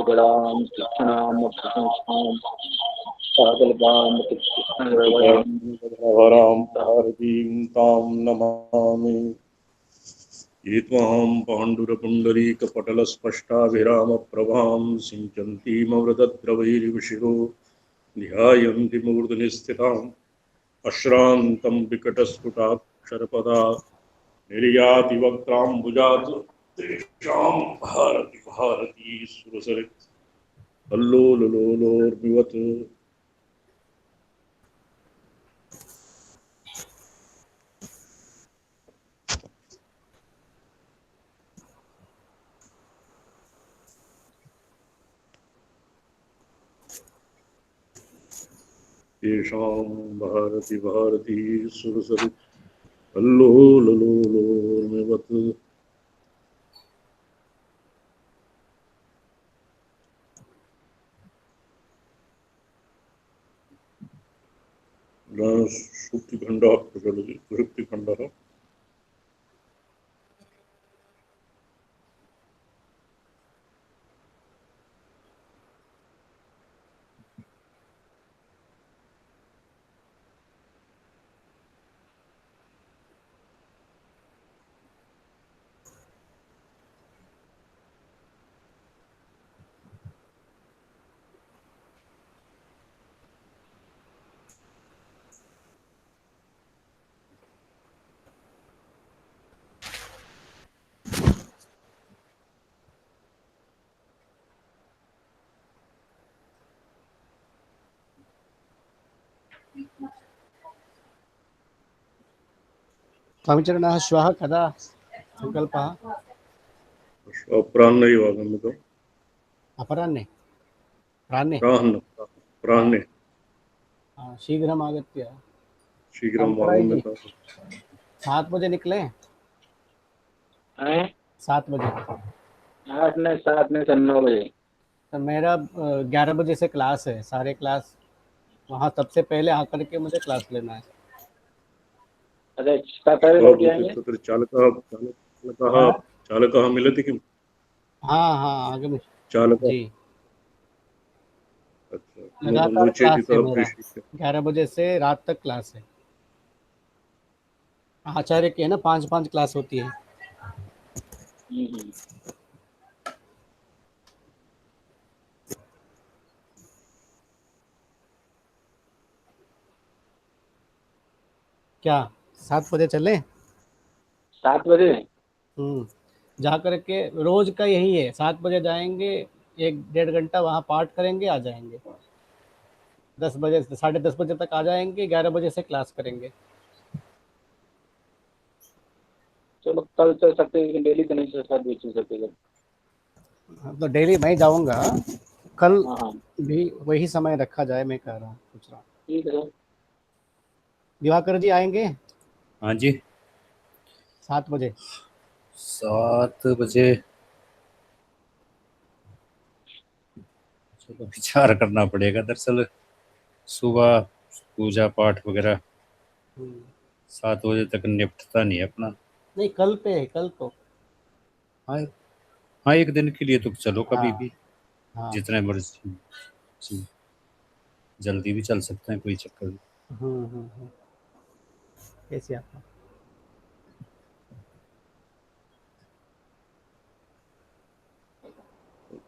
गणां कृष्णामप्रशंसां पागलगां वरां भारतीं तां नमामि। ये त्वां पाण्डुरपुण्डरीकपटलस्पष्टाभिरामप्रभां सिञ्चन्तीमवृतद्रवैर्विशिरो ध्यायन्ति मूर्धनि स्थिताम् अश्रान्तं विकटस्फुटाक्षरपदा निर्याति वक्त्राम्बुजात् तेषां भारति भारती सुरसरित् कल्लोललोलोर्मिवत्। तेषां भारति भारती सुरसरित् कल्लोललोलोर्मिवत्। सूक्तिखण्डः प्रचलति। सूक्तिखण्डः स्वामिचरणः श्वः कदा सङ्कल्पः? अपराह्नैव आगम्यताम्। अपराह्णे प्राह्णे प्राह्णे शीघ्रम् आगत्य शीघ्रम् जी आगम्यताम्। 7 बजे निकले। 7 बजे 8 ने 7 ने 9 बजे। तो मेरा 11 बजे से क्लास है, सारे क्लास वहाँ सबसे पहले आकर के मुझे क्लास लेना है। अच्छा पहले लोग आएंगे। तत्र चालकः मिलति किम्? हाँ आगे चालकः जी अच्छा लगातार क्लास है लोचेतितः मेरा, प्रेषयिष्यते। 11 बजे से रात तक क्लास है। आचार्य की है ना, 5-5 क्लास होती है। क्या 7 बजे चले? 7 बजे जा कर के रोज का यही है, 7 बजे जाएंगे, 1-1.5 घंटा वहाँ पाठ करेंगे, आ जाएंगे। 10 बजे 10:30 बजे तक आ जाएंगे, 11 बजे से क्लास करेंगे। चलो कल चल सकते हैं, लेकिन डेली तो नहीं चल सकते। तो डेली मैं जाऊंगा, कल हाँ भी वही समय रखा जाए, मैं कह रहा हूँ, पूछ रहा हूँ। ठीक है। दिवाकर जी आएंगे हाँ जी 7 बजे। 7 बजे चलो विचार करना पड़ेगा। दरअसल सुबह पूजा पाठ वगैरह 7 बजे तक निपटता नहीं है अपना। नहीं कल पे है, कल तो हाँ हाँ, एक दिन के लिए तो चलो कभी हाँ भी, हाँ जितने मर्जी जी, जल्दी भी चल सकते हैं, कोई चक्कर नहीं। कैसे आपका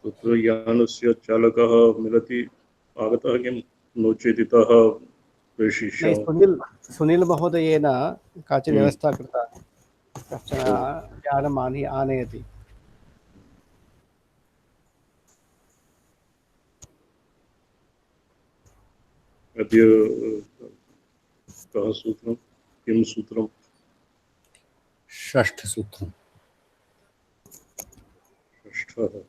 तत्र यानस्य चालकः मिलति आगतः किं नो चेतितः नहीं, प्रेषयिष्यामि। सुनील महोदयेन काचित् हम्म। व्यवस्था कृता, कश्चन ओ, यानम् आनयति। अद्य कः सूत्रं किं सूत्रं? षष्ठसूत्रम्। षष्ठः।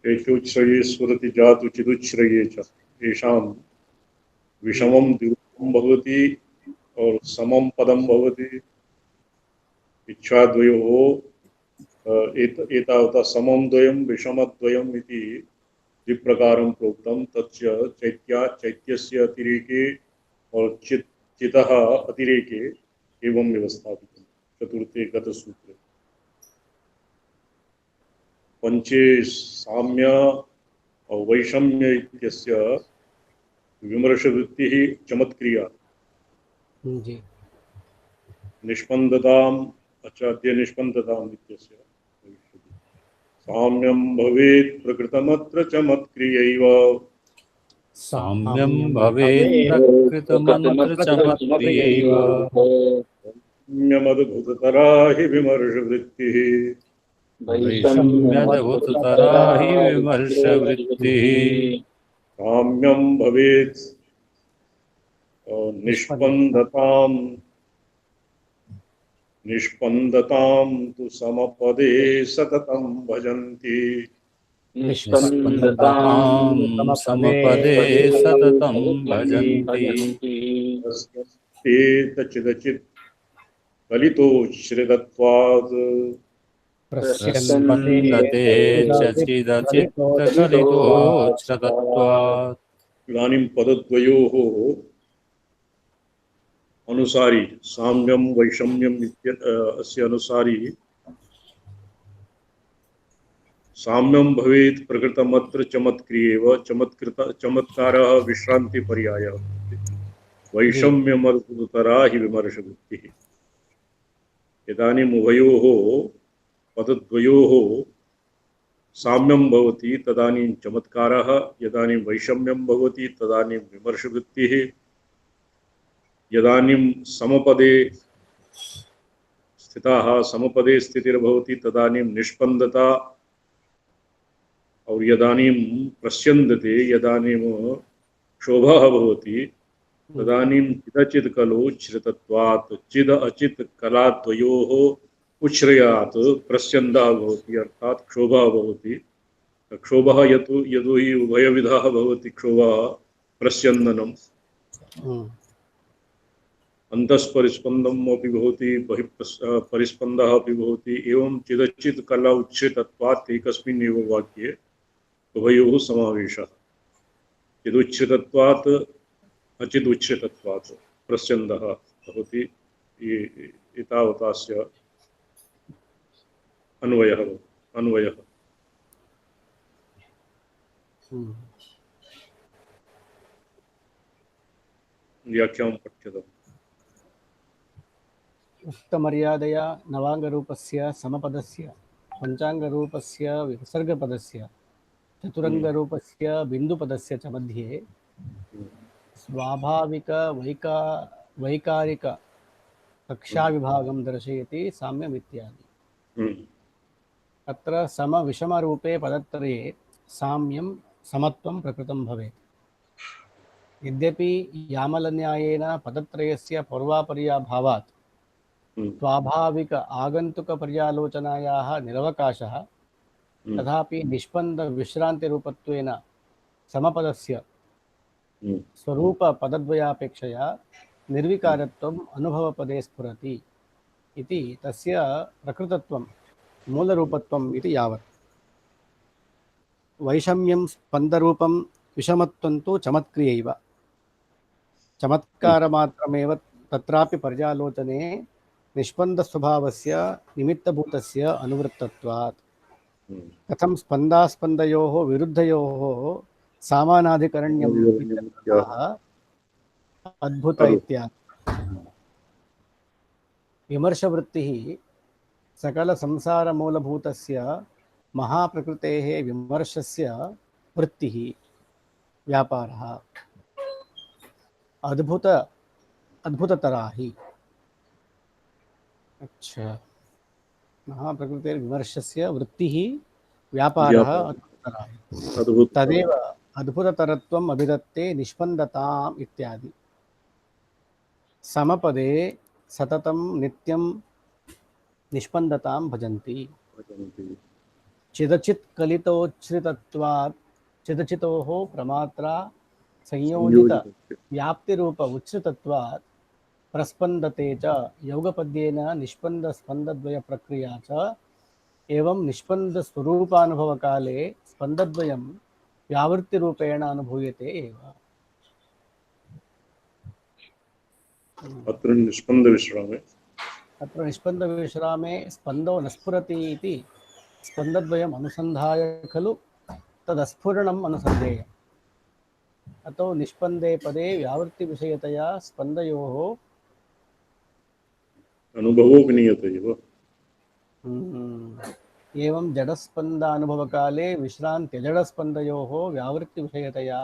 एतोच्छ्रये स्फुरति जातु चिदुच्छ्रये च येषां विषमं द्विरूपं भवति और समं पदं भवति इच्छाद्वयोः एतावता समं द्वयं विषमद्वयम् इति द्विप्रकारं प्रोक्तं तच्च चैत्यस्य अतिरेके और चितः अतिरेके एवं व्यवस्थापितं चतुर्थे गतसूत्रे पंचे साम्य और वैषम्य इत्यस्य विमर्शवृत्तिः चमत्क्रिया जी निष्पन्दताम् अद्य निष्पन्दताम् इत्यस्य साम्यं भवेत् प्रकृतमत्र चमत्क्रियैव साम्यं भवेत् प्रकृतमत्र चमत्क्रियैव साम्यमद्भुततरा हि विमर्शवृत्तिः वैषम्यदभूततरा हि विमर्शवृत्तिः साम्यं भवेत् निष्पन्दतां तु समपदे सततं भजन्ति निष्पन्दतां समपदे सततं भजन्ति चिदचित् कलितोच्छ्रितत्वात् प्रस्पन्दते च चिदचित्तकलितोच्छ्रितत्वात् इदानीं पदद्वयोः अनुसारी साम्यं वैषम्यम् अस्य अनुसारी साम्यं भवेत् प्रकृतमत्र चमत्क्रियैव चमत्कारः विश्रान्तिपर्यायः वैषम्यमद्भुततरा हि विमर्शवृत्तिः इदानीम् उभयोः पदद्वयोः साम्यं भवति तदानीं चमत्कारः यदानीं वैषम्यं भवति तदानीं विमर्शवृत्तिः यदानीं समपदे स्थिताः समपदे स्थितिर्भवति तदानीं निष्पन्दता और यदानीं प्रस्यन्दते यदानीं क्षोभः भवति तदानीं चिदचित् कलोच्छ्रितत्वात् चिद अचित् कलाद्वयोः उच्छ्रयात् प्रस्यन्दः भवति अर्थात् क्षोभः भवति क्षोभः यतो हि उभयविधः भवति क्षोभः प्रस्यन्दनम् अन्तःपरिस्पन्दम् अपि भवति बहिः परिस्पन्दः अपि भवति एवं चिदचित् कला उच्छ्रितत्वात् एकस्मिन् एव वाक्ये उभयोः समावेशः चिदुच्छ्रितत्वात् अचिदुच्छ्रितत्वात् प्रस्यन्दः भवति एतावतास्य अन्वयः व्याख्यां पठ्यताम् उक्तमर्यादया नवाङ्गरूपस्य समपदस्य पञ्चाङ्गरूपस्य विसर्गपदस्य चतुरङ्गरूपस्य बिन्दुपदस्य च मध्ये स्वाभाविक वैकारिक कक्षाविभागं दर्शयति साम्यम् इत्यादि अत्र समविषमरूपे पदत्रये साम्यं समत्वं प्रकृतं भवेत् यद्यपि यामलन्यायेन पदत्रयस्य पूर्वापर्याभावात् स्वाभाविक आगन्तुकपर्यालोचनायाः निरवकाशः तथापि निष्पन्दविश्रान्तिरूपत्वेन समपदस्य स्वरूपपदद्वयापेक्षया निर्विकारत्वम् अनुभवपदे स्फुरति इति तस्य प्रकृतत्वं मूलरूपत्वम् इति यावत् वैषम्यं स्पन्दरूपं विषमत्वं तु चमत्क्रियैव चमत्कारमात्रमेव तत्रापि पर्यालोचने निष्पन्दस्वभावस्य निमित्तभूतस्य अनुवृत्तत्वात् कथं स्पन्दास्पन्दयोः विरुद्धयोः सामानाधिकरण्यं अद्भुत इत्यादि विमर्शवृत्तिः सकलसंसारमूलभूतस्य महाप्रकृतेः विमर्शस्य वृत्तिः व्यापारः अद्भुततरा हि अच्छा महाप्रकृतेर्विमर्शस्य वृत्तिः व्यापारः अद्भुततरा हि तदेव अद्भुततरत्वम् अभिधत्ते निष्पन्दताम् इत्यादि समपदे सततं नित्यं निष्पन्दतां भजन्ति चिदचित् कलितोच्छ्रितत्वात् चिदचितोः प्रमात्रा संयोजित संयोजित व्याप्तिरूप उच्छ्रितत्वात् प्रस्पन्दते च योगपद्येन निष्पन्दस्पन्दद्वय प्रक्रिया च एवं निष्पन्दस्वरूपानुभवकाले स्पन्दद्वयं व्यावृत्तिरूपेण अनुभूयते एव। अत्र निष्पन्द विश्रामे अत्र निष्पन्दविश्रामे स्पन्दो न स्फुरति इति स्पन्दद्वयम् अनुसन्धाय खलु तदस्फुरणम् अनुसन्धेयम्। अतो निष्पन्दे पदे व्यावृत्तिविषयतया स्पन्दयोः अनुभवो विनीयते एव। एवं जडस्पन्दानुभवकाले विश्रान्त्यजडस्पन्दयोः व्यावृत्तिविषयतया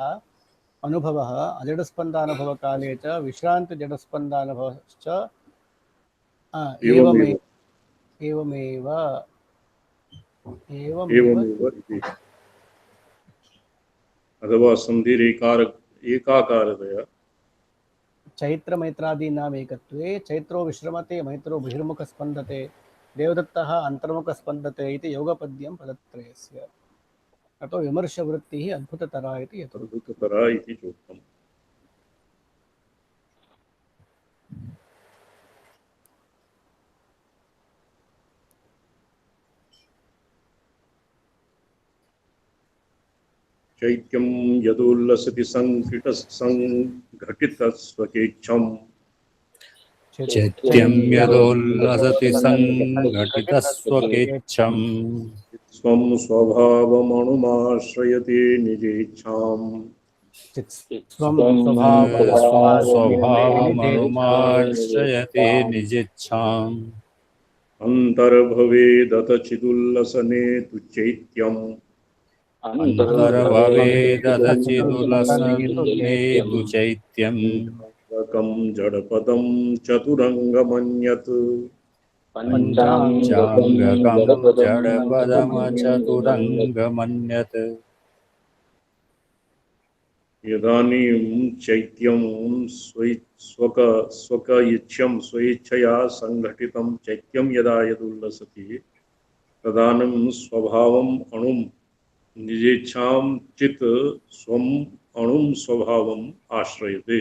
अनुभवः अजडस्पन्दानुभवकाले च विश्रान्तिजडस्पन्दानुभवश्च एवमेव एवमेव इति अथवा एकाकारतया चैत्रमैत्रादीनाम् एकत्वे चैत्रो विश्रमते मैत्रो बहिर्मुख स्पन्दते देवदत्तः अन्तर्मुख स्पन्दते इति योगपद्यं पदत्रयस्य। अतो विमर्शवृत्तिः अद्भुततरा इति यतो अद्भुततरा इति चोक्तम्। चैत्यं यदुल्लसति संघटितस्वकेच्छम् चैत्यं यदोल्लसति संघटितस्वकेच्छम् स्वं स्वभावमणुमाश्रयते निजेच्छाम् स्वं स्वभावमनुमाश्रयते निजिच्छाम् अन्तर्भवेदत चिदुल्लसने तु चैत्यम् अन्तर्भवेदचिदुलसने तु चैत्यम् पंचांगकं जडपदं चतुरंगमन्यत् पञ्चाङ्गकं जडपदमचतुरङ्गमन्यत् इदानीं चैत्यं स्वकइच्छं स्वेच्छया संघटितं चैत्यं यदा यदुल्लसति तदानीं स्वभावम् अणुं निजेच्छां चित् स्वम् अणुं स्वभावम् आश्रयते।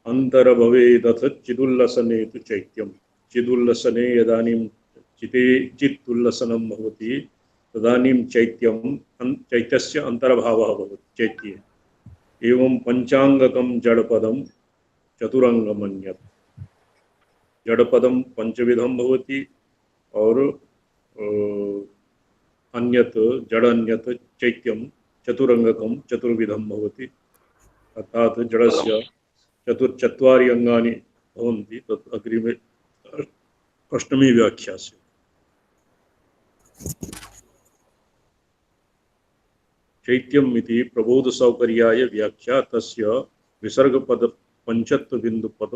अंतर्भवेदथ चिदुल्लसने तु चैत्यं चिदुल्लसने यदानीं चित्तुल्लसनं भवति तदानीं चैत्यस्य अंतर्भावः भवति चैत्ये। एवं पंचांगकं जडपदं चतुरंगमन्यत् जडपदं पंचविधं भवति और अन्यत् जडन्यत् चैत्यं चतुरंगकं चतुर्विधं भवति। अर्थात् जडस्य चतुर्चत्वारि अंगानि भवन्ति तत् अग्रिमे अष्टमी व्याख्यास्यते। चैत्यम् इति प्रबोधसौकर्याय व्याख्या तस्य विसर्गपद पंचत्व बिंदुपद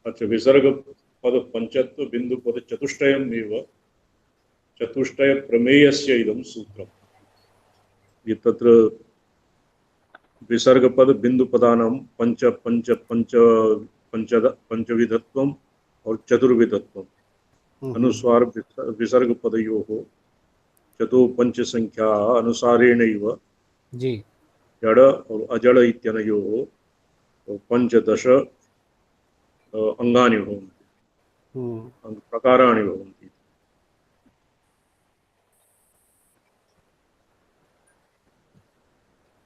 अच्छा विसर्गपद पंचत्व बिंदुपद चतुष्टयमेव चतुष्टय प्रमेयस्य इदं सूत्रम्। ये तत्र विसर्गपद बिंदुपदानां पंच पंच पंच पंचविधत्वम् और चतुर्विधत्वम् अनुसार विसर्गपदयोः चतुपंच संख्या अनुसारेणैव जी जड़ और अजड़ इत्यनयोः पंचदश अंगानि भवन्ति प्रकाराणि भवन्ति।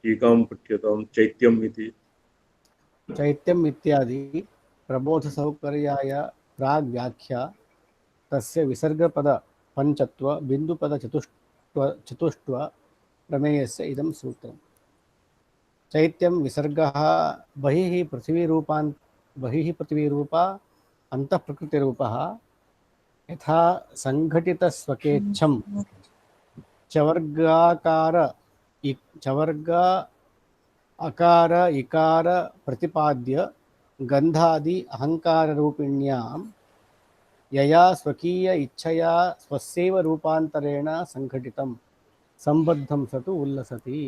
टीकां पठ्यतां चैत्यम् इति चैत्यम् इत्यादि प्रबोधसौकर्याय प्राग् व्याख्या तस्य विसर्गपद पंचत्व बिंदुपद चतुष्टव प्रमेयस्य इदं सूत्रम्। चैत्यं विसर्गः बहिः पृथिवीरूपा अन्तः प्रकृतिरूपः यथा संघटितस्वकेच्छं चवर्गाकार अकार इकार प्रतिपाद्य गंधादि अहंकार रूपिण्यां यया स्वकीय इच्छया स्वस्यैव रूपान्तरेण संघटितं संबद्धं स तु उल्लसति।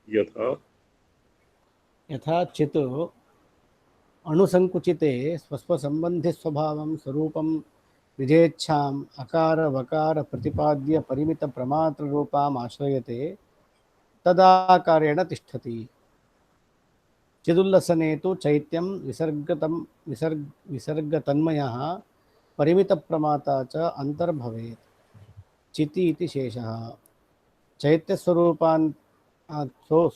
यथा यथा चित् अणुसंकुचिते स्वस्वसंबंधि स्वभावं स्वरूपं विधेच्छाम् अकार वकार प्रतिपाद्य परिमित प्रमात्र रूपाम् आश्रयते तदाकारेण तिष्ठति। चिदुल्लसने तु चैत्यं विसर्गतन्मयः परिमितप्रमाता च अन्तर्भवेत्। चिति इति शेषः।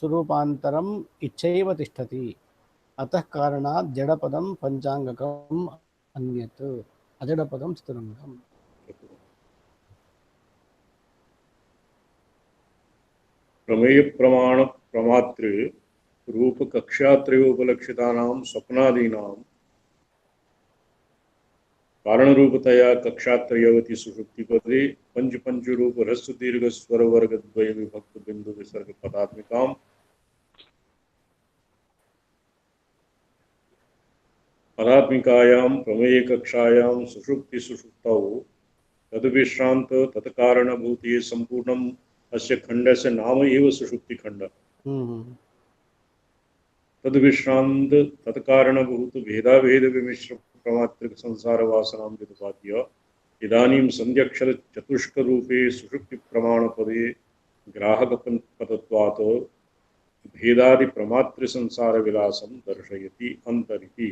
स्वरूपान्तरम् इच्छैव तिष्ठति। अतः कारणात् जडपदं पञ्चाङ्गकम् अन्यत् अजडपदं चतुरङ्गम्। प्रमेय प्रमाण प्रमात्र रूप कक्षात्रयोपलक्षितानां स्वप्नादीनां कारण रूपतया कक्षात्रयवती सुषुप्ति पदे पंच पंच रूप ह्रस्व दीर्घ स्वर वर्ग द्वय विभक्त बिंदु विसर्ग पदात्मिकां पदात्मिकायां प्रमेय कक्षायां सुषुप्ति सुषुप्तौ तद्विश्रांत तत्कारणभूति संपूर्णम् अस्य खण्डस्य नाम एव सुषुप्ति खण्ड। तद्विश्रांत तत्कारणभूत भेदाभेद विमिश्र प्रमात्रिक संसार वासनां व्युत्पाद्य इदानीं संध्यक्षर चतुष्क रूपे सुषुप्ति प्रमाण पदे ग्राहक पदत्वात् भेदादि प्रमात्र संसार विलासं दर्शयति अंतरिति।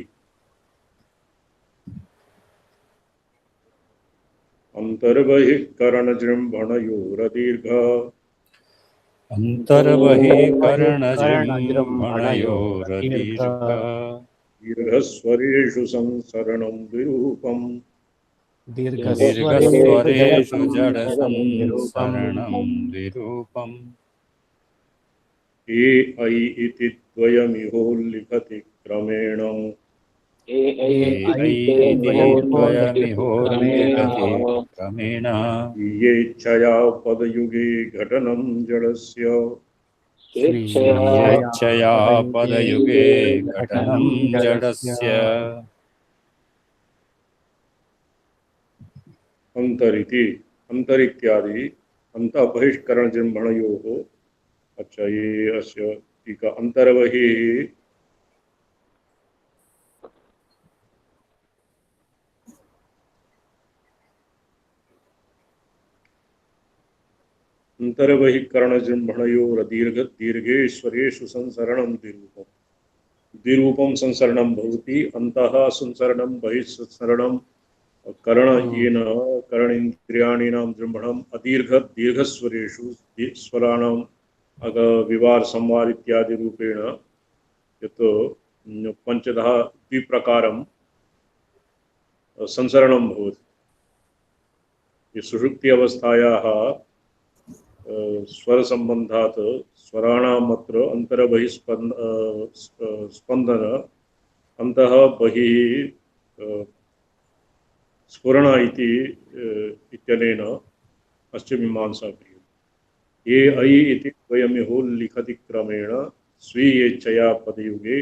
अंतर्बहिः करणजृम्भणयोरदीर्घ अन्तर्बहिकरणजृम्भणयोरदीर्घ दीर्घस्वरेषु संसरणं विरूपम् दीर्घस्वरेषु जडसंसरणं विरूपम् ए ऐ इति द्वयमिहोल्लिखति क्रमेण क्रमेण येच्छया पदयुगे घटनं जडस्य स्वेच्छया पदयुगे घटनं जडस्य। अंतरिति अंतर इत्यादि अंत बहिष्करण जृंभणयोः। अच्छा, ये अस्य टीका अंतर्बहिः अंतर्बहिकरणजृम्भणयोरदीर्घ दीर्घेश्वरेषु संसरणं द्विरूपम् द्विरूपं संसरणं भवति। अन्तः संसरणं बहिः संसरणं करण येन करणेन्द्रियाणीनां जृम्भणम् अदीर्घ दीर्घस्वरेषु स्वराणां विवार संवार इत्यादि रूपेण यत् पंचतः द्विप्रकारं संसरणं भवति। ये सुषुप्ति अवस्थायाः स्वर संबंधात स्वराणामत्र अंतर्बहिस्पंदन अंतः बहिः स्फुरण इत्यनेन अस्य मीमांसा क्रियते। ये ऐ इति द्वयमिहोल्लिखति क्रमेण स्वीयेच्छया पदयुगे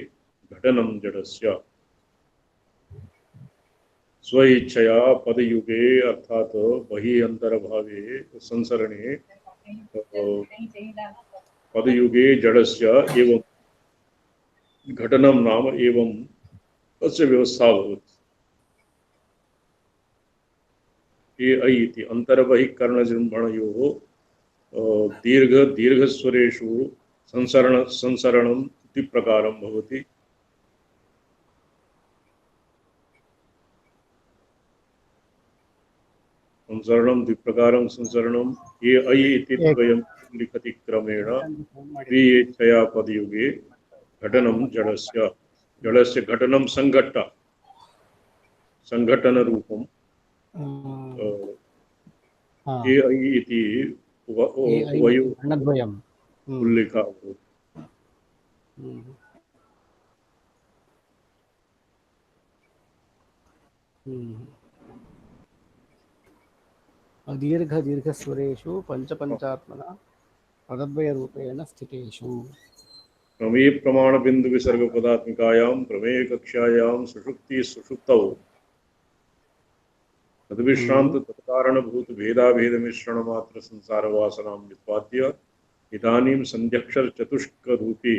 घटनं जडस्य। स्वेच्छया पदयुगे अर्थात बहिः अंतर्भावे संसरणे पदयुगे जडस्य एवं घटनं नाम एवं तस्य व्यवस्था भवति। ये ऐ इति अंतर्बहिकरणजृम्भणयोः दीर्घ दीर्घस्वरेषु संसरणं द्विप्रकारं भवति। संसरणं द्विप्रकारं संसरणं ये ऐ इति द्वयं लिखति क्रमेण स्वीयेच्छया पदयुगे घटनं जडस्य। जडस्य घटनं संघटन रूपं ये ऐ इति वर्णद्वयम् उल्लेखः भवति। दीर्घ दीर्घस्वरेषु पंचपंचात्मना पदद्वयरूपेण स्थितेषु। प्रमेय प्रमाण बिंदु विसर्ग पदात्मिकायां प्रमेय कक्षायां सुषुप्ति सुषुप्तौ तद्विश्रांत तत्कारणभूत भेदाभेद मिश्रण मात्र संसार वासनां व्युत्पाद्य इदानीं संध्यक्षर चतुष्क रूपी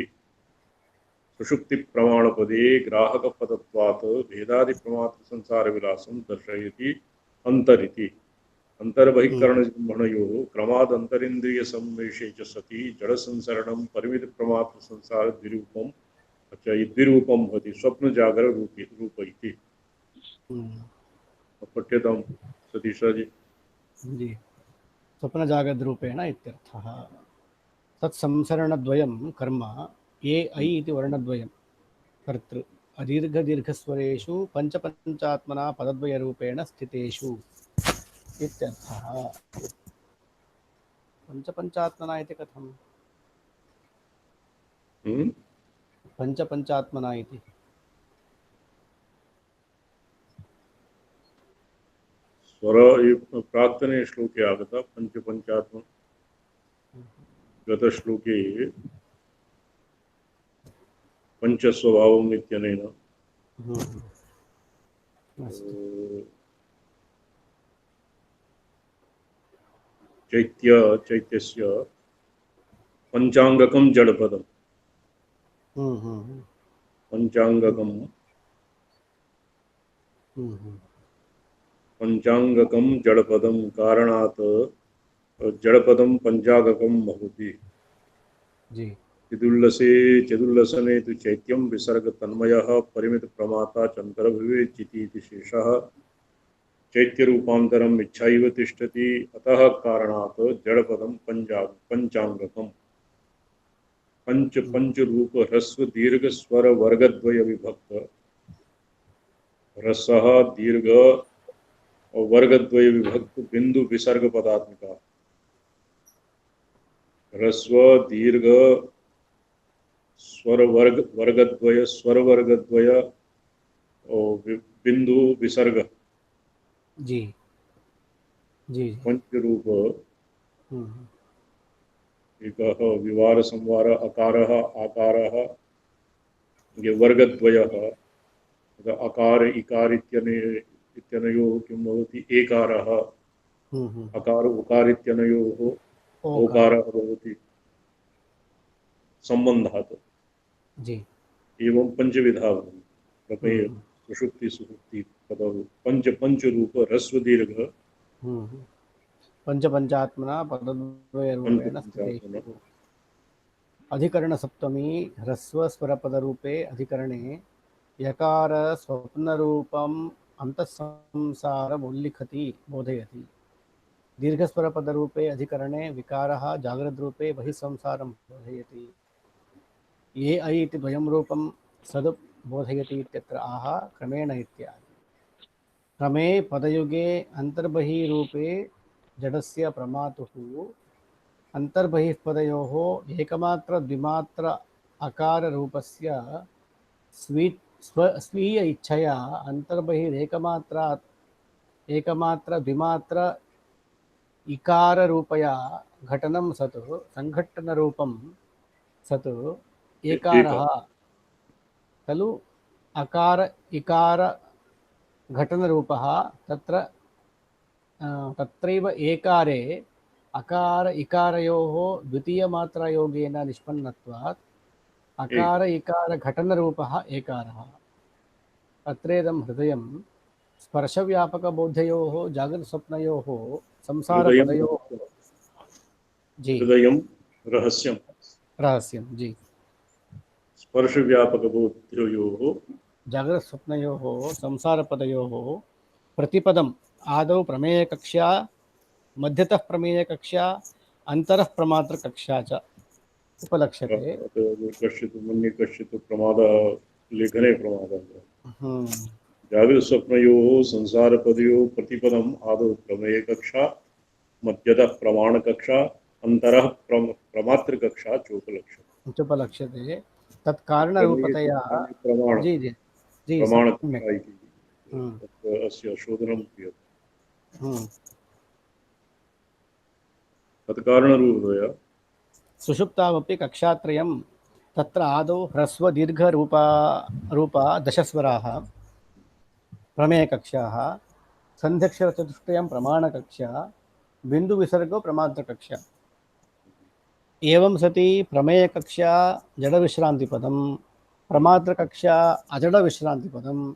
सुषुप्ति प्रमाणपदे ग्राहकपदत्वात् भेदादिप्रमात्रसंसारविलासं दर्शयति अन्तरिति। अन्तर्बहिःकरणजृम्भणयोः क्रमादन्तरिन्द्रियसंवेशे च सति जडसंसरणं परिमितप्रमात्रसंसारद्विरूपम् अच्छा ये द्विरूपं भवति स्वप्नजागररूप इति। पठ्यतां सतीशा जी। जी, स्वप्न जागृत रूपेण इत्यर्थः। तत्संसरणद्वयं कर्म ये ऐ इति वर्णद्वयं कर्तृ अदीर्घदीर्घस्वरेषु पंचपंचात्मना पदद्वयरूपेण स्थितेषु इत्यर्थः। पंचपंचात्मना इति कथं? पंचपंचात्मना इति स्वर प्राक्तने श्लोके आगता पंचपंचात्म गतश्लोके पंचस्वभावम् इत्यनेन चैत्यस्य पंचांगकं जडपदम् पंचांगकं पंचांगकं जडपदं कारणात् जडपदं पंचांगकं भवति। जी चिदुल्लसे चिदुल्लसने तु चैत्यं विसर्गतन्मयः परिमितप्रमाता चन्तरभवेच्चिति इति शेषः। चैत्यरूपान्तरम् इच्छैव तिष्ठति अतः कारणात् जडपदं पंचांगकम्। पंचरूप ह्रस्व दीर्घ स्वर वर्गद्वय विभक्त ह्रस्वः दीर्घ और वर्गद्वय विभक्त बिंदु विसर्ग पदात्मिका। ह्रस्व दीर्घ स्वर वर्गद्वय और बिंदु विसर्ग जी जी पंचरूप एकः विवार संवार अकारः आकारः ये वर्गद्वयः अकार इकार इत्यनयोः किं भवति एकारः अकार उकार इत्यनयोः ओकारः भवति सम्बन्धात्। जी एवं पंचविधा भवति प्रमेय सुषुप्ति सुषुप्ति पदौ पंचरूप ह्रस्व दीर्घ पंचपंचात्मना पदद्वयरूपेण स्थितेषु। अधिकरण सप्तमी ह्रस्व स्वरपदरूपे अधिकरणे यकार स्वप्नरूपम् अंतःसंसारमुल्लिखति बोधयति। दीर्घस्वरपदरूपे अधिकरणे विकारः जागृद्रूपे बहिःसंसारं बोधयति। ये ऐ इति द्वयं रूपं सद् बोधयति इत्यत्र आह क्रमेण इत्यादि। क्रमे पदयुगे अन्तर्बहिरूपे जडस्य प्रमातुः अन्तर्बहिः पदयोः एकमात्र द्विमात्र अकाररूपस्य स्वीय इच्छया एकमात्र द्विमात्र इकाररूपया घटनं सत् संघट्टनरूपं सत् एकारः खलु। अकार इकार घटनरूपः तत्रैव एकारे अकार इकारयोः द्वितीयमात्रायोगेन निष्पन्नत्वात् अकार इकार घटनरूपः एकारः। अत्रेदं हृदयं स्पर्शव्यापकबोधयोः जागृतस्वप्नयोः संसारपदयोः जी हृदयं रहस्यं जी स्पर्शव्यापकबोधयोः जागृतस्वप्नयोः संसारपदयोः प्रतिपदम् आदौ प्रमेयकक्षा मध्यतः प्रमेयकक्षा अन्तरः प्रमात्रकक्षा च उपलक्ष्यते। कश्चित् मन्ये कश्चित् प्रमादः लेखने प्रमादः। जागृतस्वप्नयोः संसारपदयोः प्रतिपदम् आदौ प्रमेयकक्षा मध्यतः प्रमाणकक्षा अन्तरः प्रमात्रकक्षा चोपलक्ष्यते। तत्कारणरूपतया जी जी जी प्रमाणकक्षा इति अस्य शोधनं क्रियते। तत्कारणरूपतया सुषुप्तावपि कक्षात्रयं तत्र आदौ ह्रस्वदीर्घरूपा दशस्वराः प्रमेयकक्षाः सन्ध्यक्षरचतुष्टयं प्रमाणकक्षा बिन्दुविसर्गो प्रमात्रकक्षा। एवं सति प्रमेयकक्षा जडविश्रान्तिपदं प्रमात्रकक्षा अजडविश्रान्तिपदं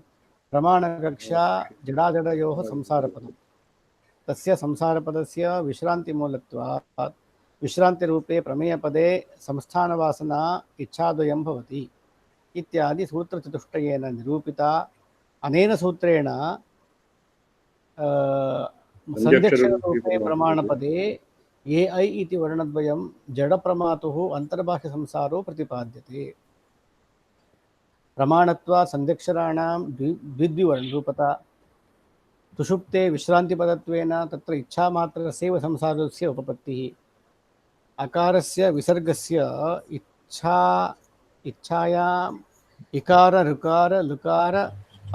प्रमाणकक्षा जडाजडयोः संसारपदं तस्य संसारपदस्य विश्रान्तिमूलत्वात् विश्रान्तिरूपे प्रमेयपदे संस्थानवासना इच्छाद्वयं भवति इत्यादि सूत्रचतुष्टयेन निरूपिता। अनेन सूत्रेण संध्यक्षररूपे प्रमाणपदे ये ऐ इति वर्णद्वयं जडप्रमातुः अन्तर्बाह्यसंसारो प्रतिपाद्यते। प्रमाणत्वात् संध्यक्षराणां द्विद्विवर्णरूपता सुषुप्ते विश्रान्तिपदत्वेन तत्र इच्छामात्रस्यैव संसारस्य उपपत्तिः। अकारस्य विसर्गस्य इच्छायाम् इकार ऋकार लुकार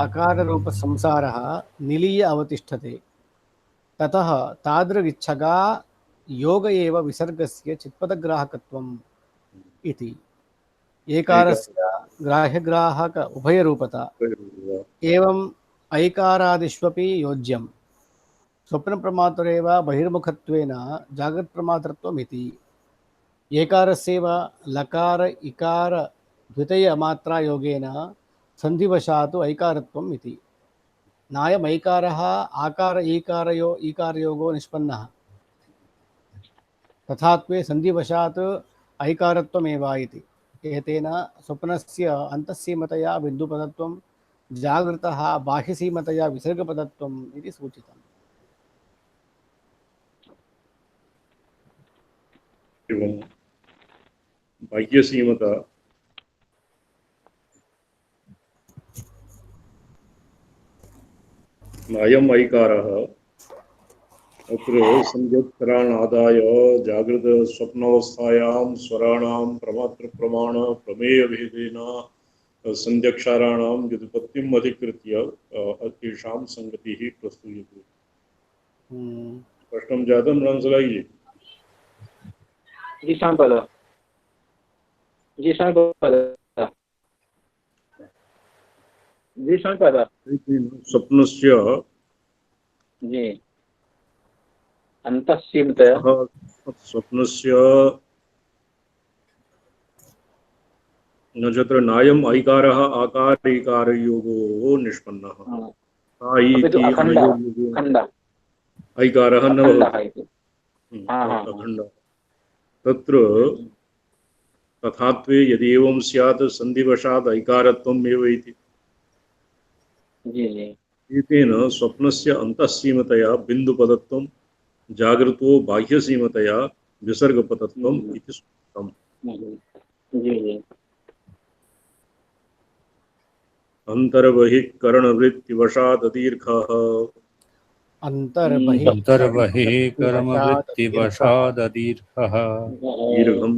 अकाररूपसंसारः निलीय अवतिष्ठते। ततः तादृगिच्छगा योग एव विसर्गस्य चित्पदग्राहकत्वम् इति। एकारस्य ग्राह्यग्राहक उभयरूपता एवं ऐकारादिष्वपि योज्यं। स्वप्नप्रमातुरेव बहिर्मुखत्वेन जागृत्प्रमातृत्वमिति। एकारस्यैव लकार इकार द्वितीयमात्रा योगेन सन्धिवशात् ऐकारत्वम् इति। नायम् ऐकारः आकार ईकारयोगो निष्पन्नः तथात्वे सन्धिवशात् ऐकारत्वमेव इति। एतेन स्वप्नस्य अन्तःसीमतया बिन्दुपदत्वं जागृतः बाह्यसीमतया विसर्गपदत्वम् इति सूचितम्। एवं बाह्यसीमता नायम् ऐकारः अत्र संध्यक्षराणादाय जागृत स्वप्नावस्थायां स्वराणां प्रमात्रप्रमाण प्रमेयभेदेन संध्यक्षराणां व्युत्पत्तिम् अधिकृत्य तेषां संगतिः प्रस्तूयते। स्पष्टं जातं रामसलाई जी? जी सांपदा जी सांपदा स्वप्नस्य जी अन्तःसीमतया स्वप्नस्य नक्षत्र नायम् ऐकारः आकार इकारयोगो निष्पन्नः। ऐकारः न भवति अखण्डः। तत्र तथात्वे यदि एवं स्यात् सन्धिवशात् ऐकारत्वम् एव इति। एतेन स्वप्नस्य अन्तःसीमतया बिन्दुपदत्वं जागृतो बाह्यसीमतया विसर्गपदत्वम् इति सूक्तम्। अन्तर्बहिःकरणवृत्तिवशाददीर्घः अन्तर्बहिःकर्मवृत्तिवशाददीर्घः दीर्घं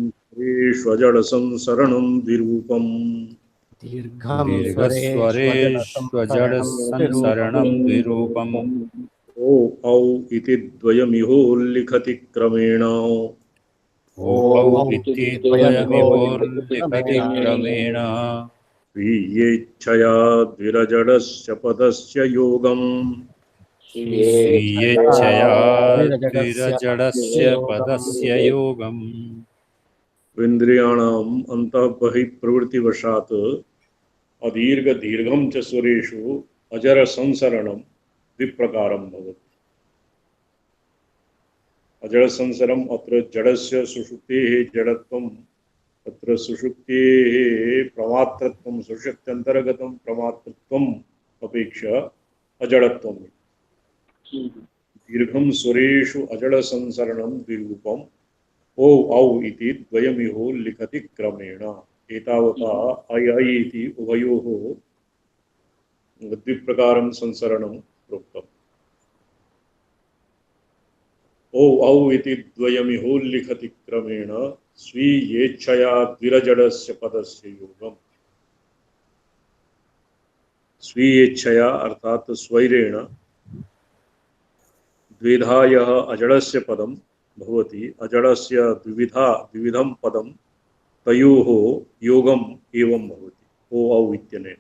स्वजडसंसरणं द्विरूपम् दीर्घस्वरेष्वजडसंसरणं द्विरूपम् ओ औ इति द्वयमिहोल्लिखति क्रमेण ओ औ इति द्वयमिहोल्लिखति क्रमेण स्वीयेच्छया द्विरजडस्य पदस्य योगम् स्वीयेच्छया द्विरजडस्य पदस्य योगम् इन्द्रियाणाम् अन्तःबहिःप्रवृत्तिवशात् अदीर्घदीर्घं च स्वरेषु अजरसंसरणं द्विप्रकारं भवति। अजरसंसरणम् अत्र जडस्य सुषुप्तेः जडत्वं तत्र सुषुप्तेः प्रमात्रत्वं सुषुप्त्यन्तर्गतं प्रमात्रत्वम् अपेक्षा अजडत्वं। दीर्घं स्वरेषु अजडसंसरणं द्विरूपम् ओ औ इति द्वयमिहो लिखति क्रमेण। एतावता ऐ इति उभयोः द्विप्रकारं संसरणं प्रोक्तम्। ओ औ इति द्वयमिहो लिखति क्रमेण स्वीयेच्छया द्विरजडस्य पदस्य योगम्। स्वीयेच्छया अर्थात् स्वैरेण द्विधा यः अजडस्य पदं भवति अजडस्य द्विविधं पदं तयोः योगम् एवं भवति ओ औ इत्यनेन।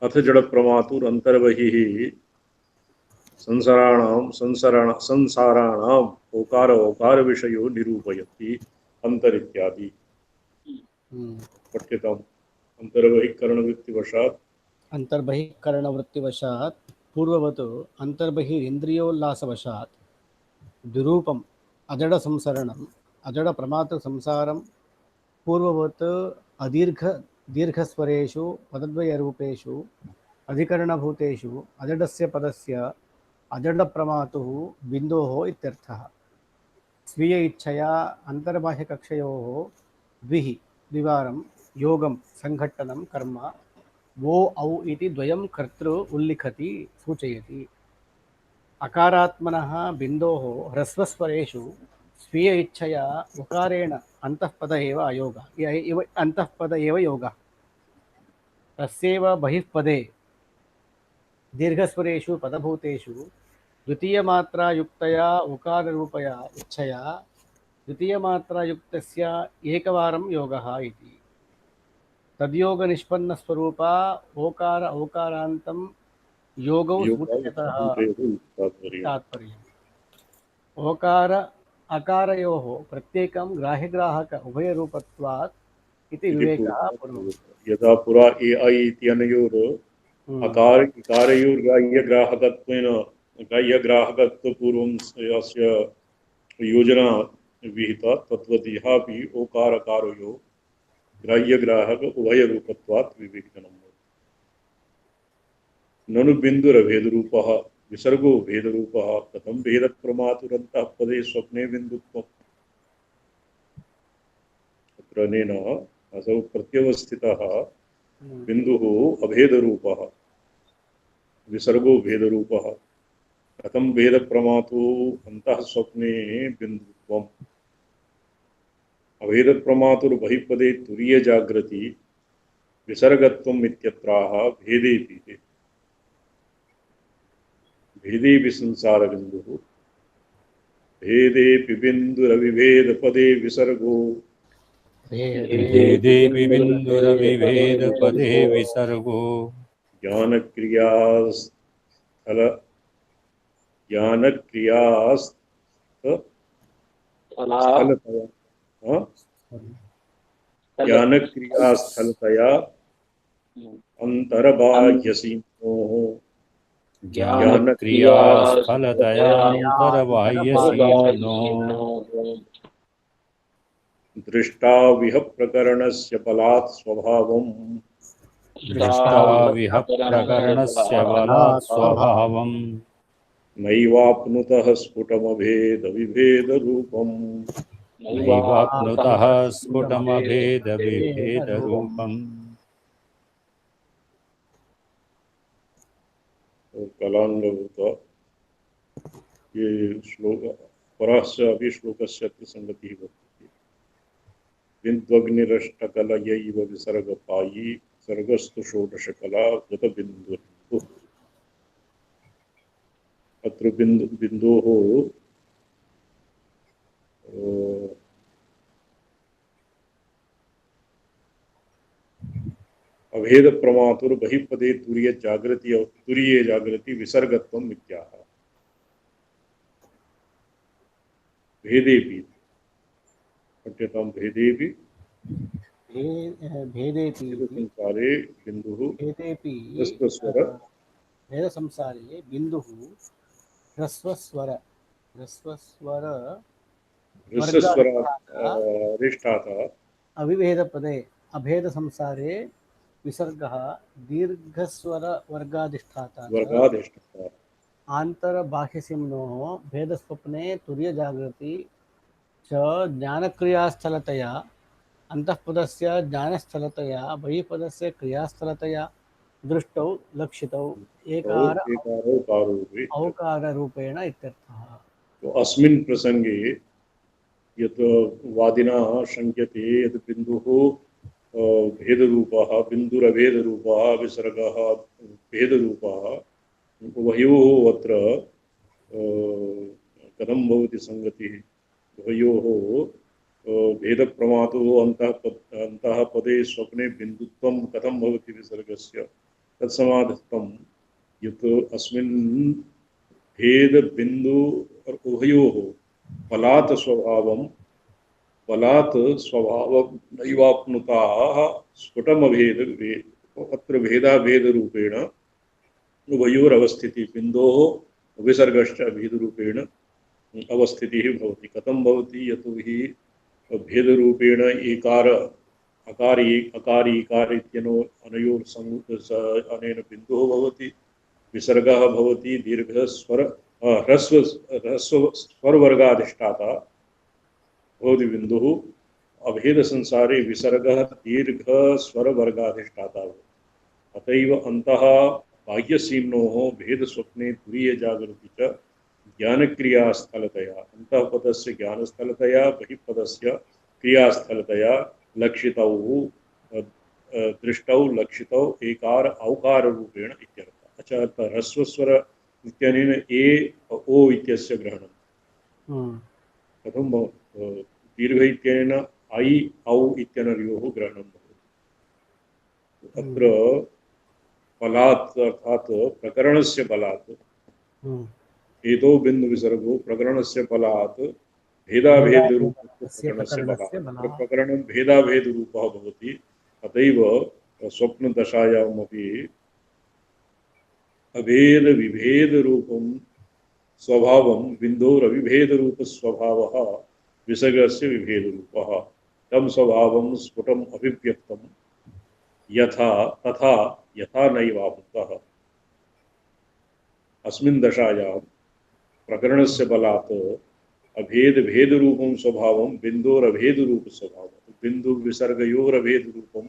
अथ जडप्रमातुरन्तर्बहिः संसाराणाम ओकार ओकार विषयो निरूपयति अंतर इत्यादि पठ्यताम्। अंतर्बहिकरणवृत्तिवशात् अंतर्बहिकरणवृत्तिवशात् पूर्ववत् अंतर्बहिरिन्द्रियोल्लासवशात् द्विरूपम् अजड संसरणम् अजड प्रमात्र संसारं पूर्ववत् दीर्घस्वरेषु पदद्वयरूपेषु अधिकरणभूतेषु अजडस्य पदस्य अजडप्रमातुः बिन्दोः इत्यर्थः। स्वीय इच्छया अंतर्बाह्यकक्षयोः द्विवारं योगं संघट्टनं कर्म वो औ इति द्वयं कर्तृ उल्लिखति सूचयति। अकारात्मनः बिन्दोः ह्रस्वस्वरेषु स्वीय इच्छया उकारेण अन्तःपद एव अयोगः अन्तःपद एव योगः। तस्यैव बहिःपदे दीर्घस्वरेषु पदभूतेषु द्वितीयमात्रायुक्तया उकाररूपया इच्छया द्वितीयमात्रायुक्तस्य एकवारं योगः इति। तद्योगनिष्पन्नस्वरूपा ओकार औकारान्तं योगौ सूच्यतः तात्पर्यम्। ओकार अकारयोः प्रत्येकं ग्राह्यग्राहक उभयरूपत्वात् इति विवेकः पूर्वम्। यदा पुरा ए ऐ इत्यनयोः अकार ग्राह्यग्राहकत्वपूर्वं अस्य योजना विहिता तद्वत् यहापि ओकारकारयोः ग्राह्यग्राहक उभयरूपत्वात् विवेचनं। ननु बिन्दुरभेदरूपः विसर्गो भेदरूपः कथं भेदप्रमातुरन्तः पदे स्वप्ने बिन्दुत्वम्। अत्र अनेन असौ प्रत्यवस्थितः बिन्दुः अभेदरूपः विसर्गो भेदरूपः कथं भेदप्रमातो अन्तः स्वप्ने बिन्दुत्वम्। अभेदप्रमातुर्बहिःपदे तुरीयजागृति विसर्गत्वम् इत्यत्राह भेदेऽपि भेदेऽपि संसारबिन्दुः भेदेऽपि बिन्दुरविभेदपदे विसर्गो भेदेऽपि बिन्दुरविभेदपदे विसर्गो ज्ञानक्रियास्थलतया अंतर्बाह्यसीमोः दृष्टाविह प्रकरणस्य बलात् स्वभावम् नैवाप्नुतः स्फुटमभेदविभेदरूपम् कलांगभूत ये श्लोक परस्य अपि श्लोकस्य संगतिः वर्तते। बिन्द्वग्निरष्टकलयैव विसर्गपायी सर्गस्तु षोडशकला गतबिन्दुः। अत्र बिन्दोः अभेद प्रमातुर बहिःपदे तुरीय जागृति विसर्गत्वम् मिथ्याः। भेदेऽपि पठ्यतां भेदेऽपि संसारे बिन्दुः भेदसंसारे बिन्दुः ह्रस्वस्वराधिष्ठाता अविभेदपदे अभेदसंसारे विसर्गः दीर्घस्वरवर्गाधिष्ठाता आन्तरबाह्यसिम्नोः भेदस्वप्ने तुरीयजागृति च ज्ञानक्रियास्थलतया अन्तःपदस्य ज्ञानस्थलतया बहिःपदस्य क्रियास्थलतया दृष्टौ लक्षितौ एकार औकाररूपेण इत्यर्थः। तो अस्मिन् प्रसंगे यत् वादिनः शङ्क्यते यत् बिन्दुः भेदरूपः बिन्दुरभेदरूपः विसर्गः भेदरूपः उभयोः अत्र कथं भवति संगतिः। उभयोः भेदप्रमातो अन्तः पदे स्वप्ने बिन्दुत्वं कथं भवति विसर्गस्य तत्समाधत्तं यत् अस्मिन् भेद बिंदु और उभयोः फलात् स्वभावं नैवाप्नुताः स्फुटमभेद अत्र भेदाभेदरूपेण उभयोरवस्थिति बिन्दोः विसर्गश्च भेदरूपेण अवस्थितिः भवति। कथं भवति? यतोहि भेदरूपेण अकार इकार इत्यनो अनयोः अनेन बिन्दुः भवति, विसर्गः भवति, दीर्घ स्वर ह्रस्व स्वरवर्गाधिष्ठाता भवति बिन्दुः। अभेद संसारे विसर्गः दीर्घ स्वरवर्गाधिष्ठाता भवति। अतएव अन्तः बाह्यसीम्नोः भेद स्वप्ने तुरीय जागृति च ज्ञानक्रियास्थलतया अन्तःपदस्य ज्ञानस्थलतया बहिःपदस्य क्रियास्थलतया लक्षितौ दृष्टौ लक्षितौ एकार औकार रूपेण इत्यर्थः। अच्छा, ह्रस्वस्वर इत्यनेन ए ओ इत्यस्य ग्रहणं कथं भवति? दीर्घ इत्यनेन ऐ औ इत्यनयोः ग्रहणं भवति। अत्र फलात् अर्थात् प्रकरणस्य बलात् हेतो बिंदु विसर्गो प्रकरणस्य फलात् भेदाभेदरूपस्य बलात् प्रकरणं भेदाभेदरूपः भवति। अतएव स्वप्नदशायामपि अभेद विभेद रूपं स्वभावं बिन्दोरविभेद रूप स्वभावः विसर्गस्य विभेद रूपः तं स्वभावं स्फुटम् अभिव्यक्तं यथा तथा यथा नैवाप्नुतः। अस्मिन् दशायां प्रकरणस्य बलात् अभेद भेद रूपं स्वभावं बिन्दोरभेद रूप स्वभावः बिन्दु विसर्गयोरभेद रूपं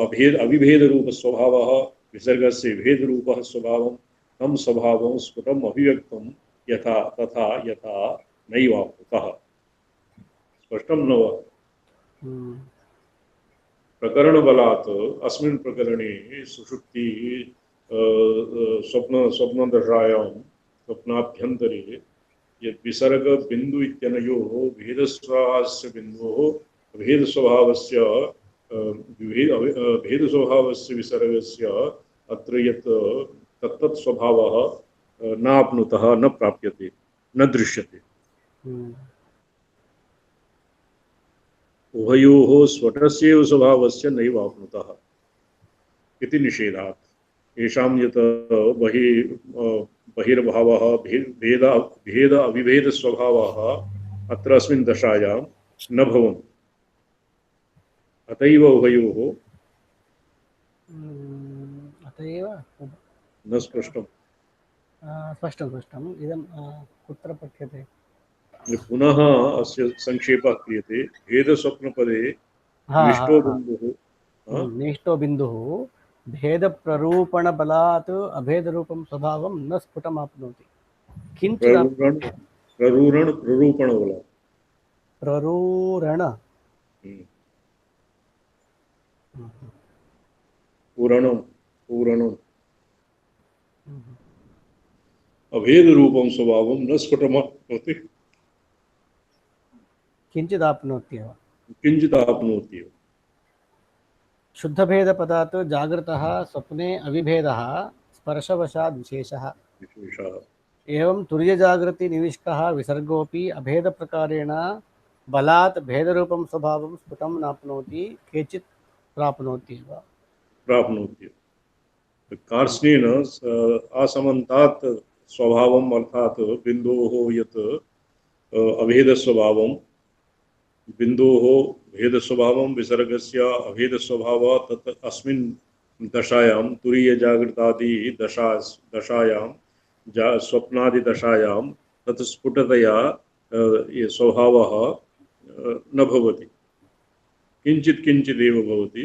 अभेद अविभेद रूप स्वभावः विसर्गस्य भेद रूपः स्वभावं तं स्वभावं स्फुटम् अभिव्यक्तं यथा तथा यथा नैवाप्नुतः। स्पष्टं न वा? प्रकरण बलात् अस्मिन् प्रकरणे सुषुप्ति स्वप्नदशायां स्वप्नाभ्यन्तरे यत् विसर्ग बिन्दु इत्यनयोः भेदस्वभावस्य बिन्दोः भेदस्वभावस्य भेदस्वभावस्य विसर्गस्य अत्र यत् तत्तत् स्वभावः नाप्नुतः न प्राप्यते न दृश्यते। उभयोः स्वटस्यैव स्वभावस्य नैव आप्नुतः इति निषेधात्। येषां यत् बहिर्भावः भेद अविभेद स्वभावः अत्र अस्मिन् दशायां न भवन्ति। अतएव उभयोः अतएव न स्पष्टं स्पष्टम् इदं कुत्र पठ्यते? पुनः अस्य संक्षेपः क्रियते। भेदस्वप्नपदे निष्ठो बिन्दुः निष्ठो बिन्दुः भेदप्ररूपणबलात् अभेदरूपं स्वभावं न स्फुटमाप्नोति। किञ्चित् प्ररूपणबलात् प्ररूरण पूरणम् अभेद रूपं स्वभावं न स्फुटमाप्नोति किञ्चिदाप्नोत्येव किञ्चिदाप्नोत्येव। शुद्धभेदपदात् जागृतः स्वप्ने अविभेदः स्पर्शवशात् विशेषः। एवं तुर्यजागृतिनिविष्टः विसर्गोऽपि अभेदप्रकारेण बलात् भेदरूपं स्वभावं स्फुटं नाप्नोति, केचित् प्राप्नोत्येव। कार्ष्णेन असमन्तात् स्वभावम् अर्थात् बिन्दोः यत् अभेदस्वभावं बिन्दोः भेदस्वभावं विसर्गस्य अभेदस्वभावः तत् अस्मिन् दशायां तुरीयजागृतादि दशायां स्वप्नादिदशायां तत् स्फुटतया ये स्वभावः न भवति, किञ्चित् किञ्चिदेव भवति।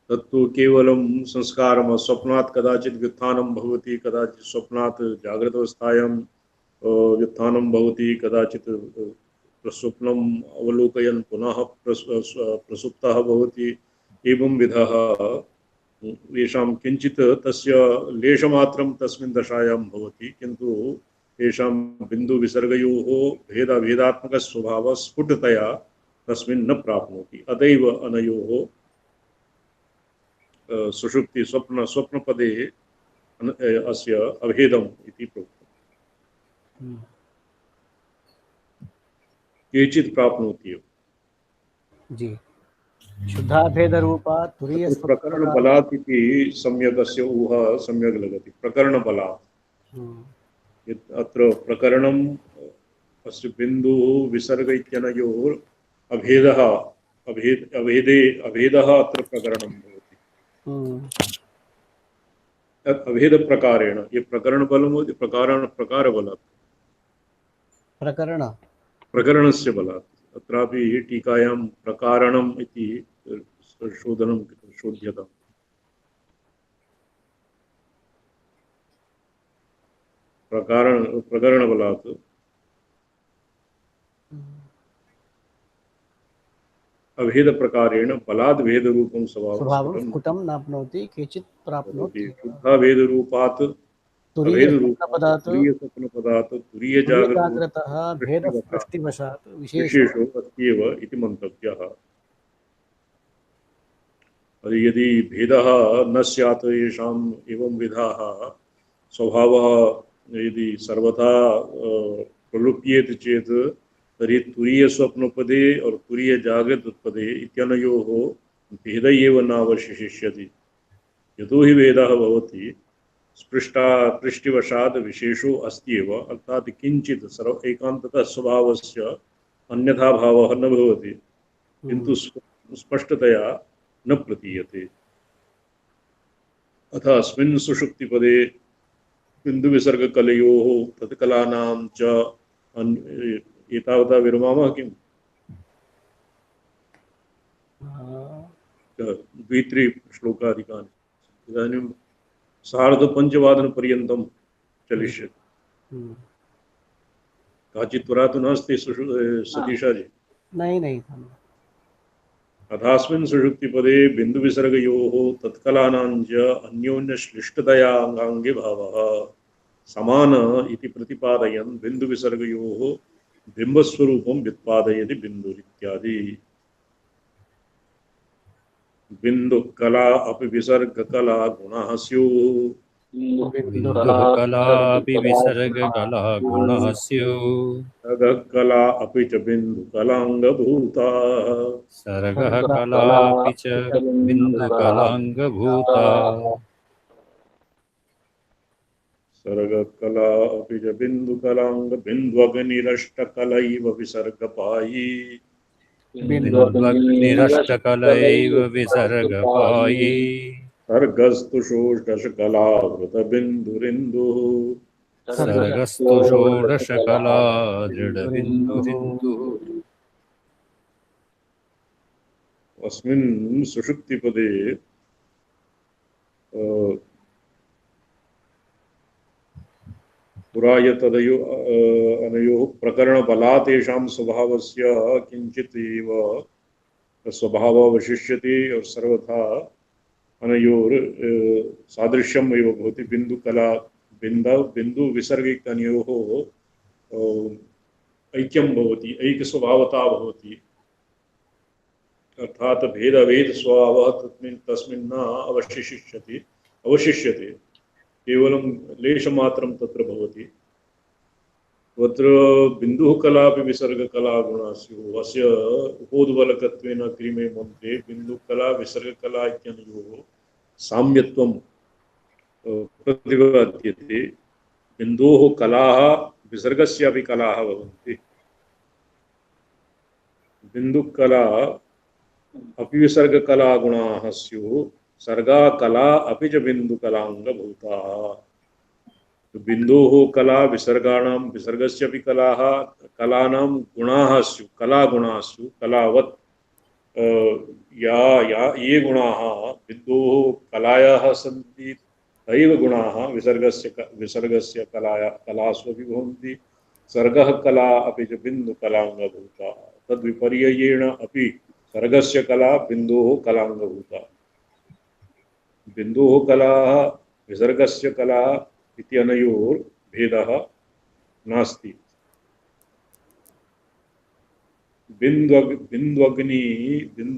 तत्तु केवलं संस्कारं स्वप्नात् कदाचित् व्युत्थानं भवति, कदाचित् स्वप्नात् जागृतावस्थायां व्युत्थानं भवति, कदाचित् स्वप्नम् अवलोकयन् पुनः प्रसुप्तः भवति। एवं विधः येषां किञ्चित् तस्य लेशमात्रं तस्मिन् दशायां भवति, किन्तु येषां बिन्दुविसर्गयोः भेदात्मकस्वभावः स्फुटतया तस्मिन् न प्राप्नोति। अतएव अनयोः सुषुप्ति स्वप्नपदे अस्य अभेदम् इति प्रोक्तम्। केचित् प्राप्नोति एव। जी, शुद्धाभेदरूपा तुरीय अत्र प्रकरणबलात् इति सम्यक् अस्य ऊहा सम्यक् लगति। प्रकरणबलात् अत्र प्रकरणम् अस्य बिन्दुः विसर्ग इत्यनयोः अभेदः अभेदः अत्र प्रकरणं भवति। तत् अभेदप्रकारेण ये प्रकरणबलं प्रकारबलात् प्रकरणस्य बलात् अत्रापि टीकायां प्रकारणम् इति शोध्यताम्। प्रकरणबलात् अभेदप्रकारेण बलाद् भेदरूपं स्वभावं कुतं नाप्नोति केचित् प्राप्नोति। शुद्धाभेदरूपात् अभेदरूपात् तुरीयस्वप्नपदात् तुरीयजागृतः भेदसृष्टिवशात् विशेषो अस्त्येव इति मन्तव्यः। यदि भेदः न स्यात् येषाम् एवं विधाः स्वभावः यदि सर्वथा प्रलुप्येत चेत् तर्हि तुरीयस्वप्नपदे और तुरीयजागृतपदे इत्यनयोः भेद एव नावशिष्यति। यतो हि भेदः भवति पृष्टिवशात् विशेषो अस्त्येव, अर्थात् किञ्चित् एकान्ततः स्वभावस्य अन्यथा भावः न भवति, किन्तु स्पष्टतया न प्रतीयते। अथ अस्मिन् सुषुप्तिपदे बिन्दुविसर्गकलयोः तत्कलानां च एतावता विरमामः किम्? द्वित्रि श्लोकाधिकानि इदानीं सार्धपञ्चवादनपर्यन्तं चलिष्यति। काचित् त्वरा तु नास्ति सतीशा जी? नहीं। अथास्मिन् सुषुप्तिपदे बिन्दुविसर्गयोः तत्कलानां च अन्योन्यश्लिष्टतया अङ्गाङ्गे भावः समान इति प्रतिपादयन् बिन्दुविसर्गयोः बिम्बस्वरूपं व्युत्पादयति बिन्दुरित्यादि। बिन्दुकला अपि विसर्गकला गुणाः स्युः। बिन्दुकला अपि विसर्गकला गुणाः स्युः। सर्गकला अपि च बिन्दुकलाङ्गभूता। सर्गः कला अपि च बिन्दुकलाङ्गभूता। सर्गकला अपि च बिन्दुकलाङ्गबिन्द्वग्निरष्टकलैव विसर्गपायी। बिन्द्वग्निरष्टकलैव विसर्गपायी। सर्गस्तु षोडशकलावृतबिन्दुरिन्दुः। सर्गस्तु षोडशकला दृढबिन्दुरिन्दुः। अस्मिन् सुषुप्तिपदे पुरा यतदयो अनयोः प्रकरणबलात् तेषां स्वभावस्य किञ्चित् एव स्वभाववशिष्यते और सर्वथा अनयोर सादृश्यम् एव भवति। बिन्दुकला बिन्दु विसर्गिकनयोः ऐक्यं भवति, ऐक्यस्वभावता भवति, अर्थात भेद भेद स्वभावः तस्मिन् न अवशिष्यते केवलं लेशमात्रं तत्र भवति। तत्र बिन्दुः कलापि विसर्गकला गुणः स्युः। अस्य उपोद्बलकत्वेन अग्रिमे मन्त्रे बिन्दुकला विसर्गकला इत्यनयोः साम्यत्वं प्रतिपाद्यते। बिन्दोः कलाः विसर्गस्यापि कलाः भवन्ति। बिन्दुकला अपि विसर्गकला गुणाः स्युः। सर्गा कला अपि च बिन्दुकलाङ्गभूता। बिन्दोः कला विसर्गाणां विसर्गस्यापि कलाः कलानां गुणाः स्युः, कलागुणाः स्युः। कलावत् ये गुणाः बिन्दोः कलायाः सन्ति तैव गुणाः विसर्गस्य कलासु अपि भवन्ति। सर्गः कला अपि च बिन्दुकलाङ्गभूता। तद्विपर्ययेण अपि सर्गस्य कला बिन्दोः कलाङ्गभूता। बिन्दोः कला विसर्गस्य कला इत्यनयोः भेदः नास्ति।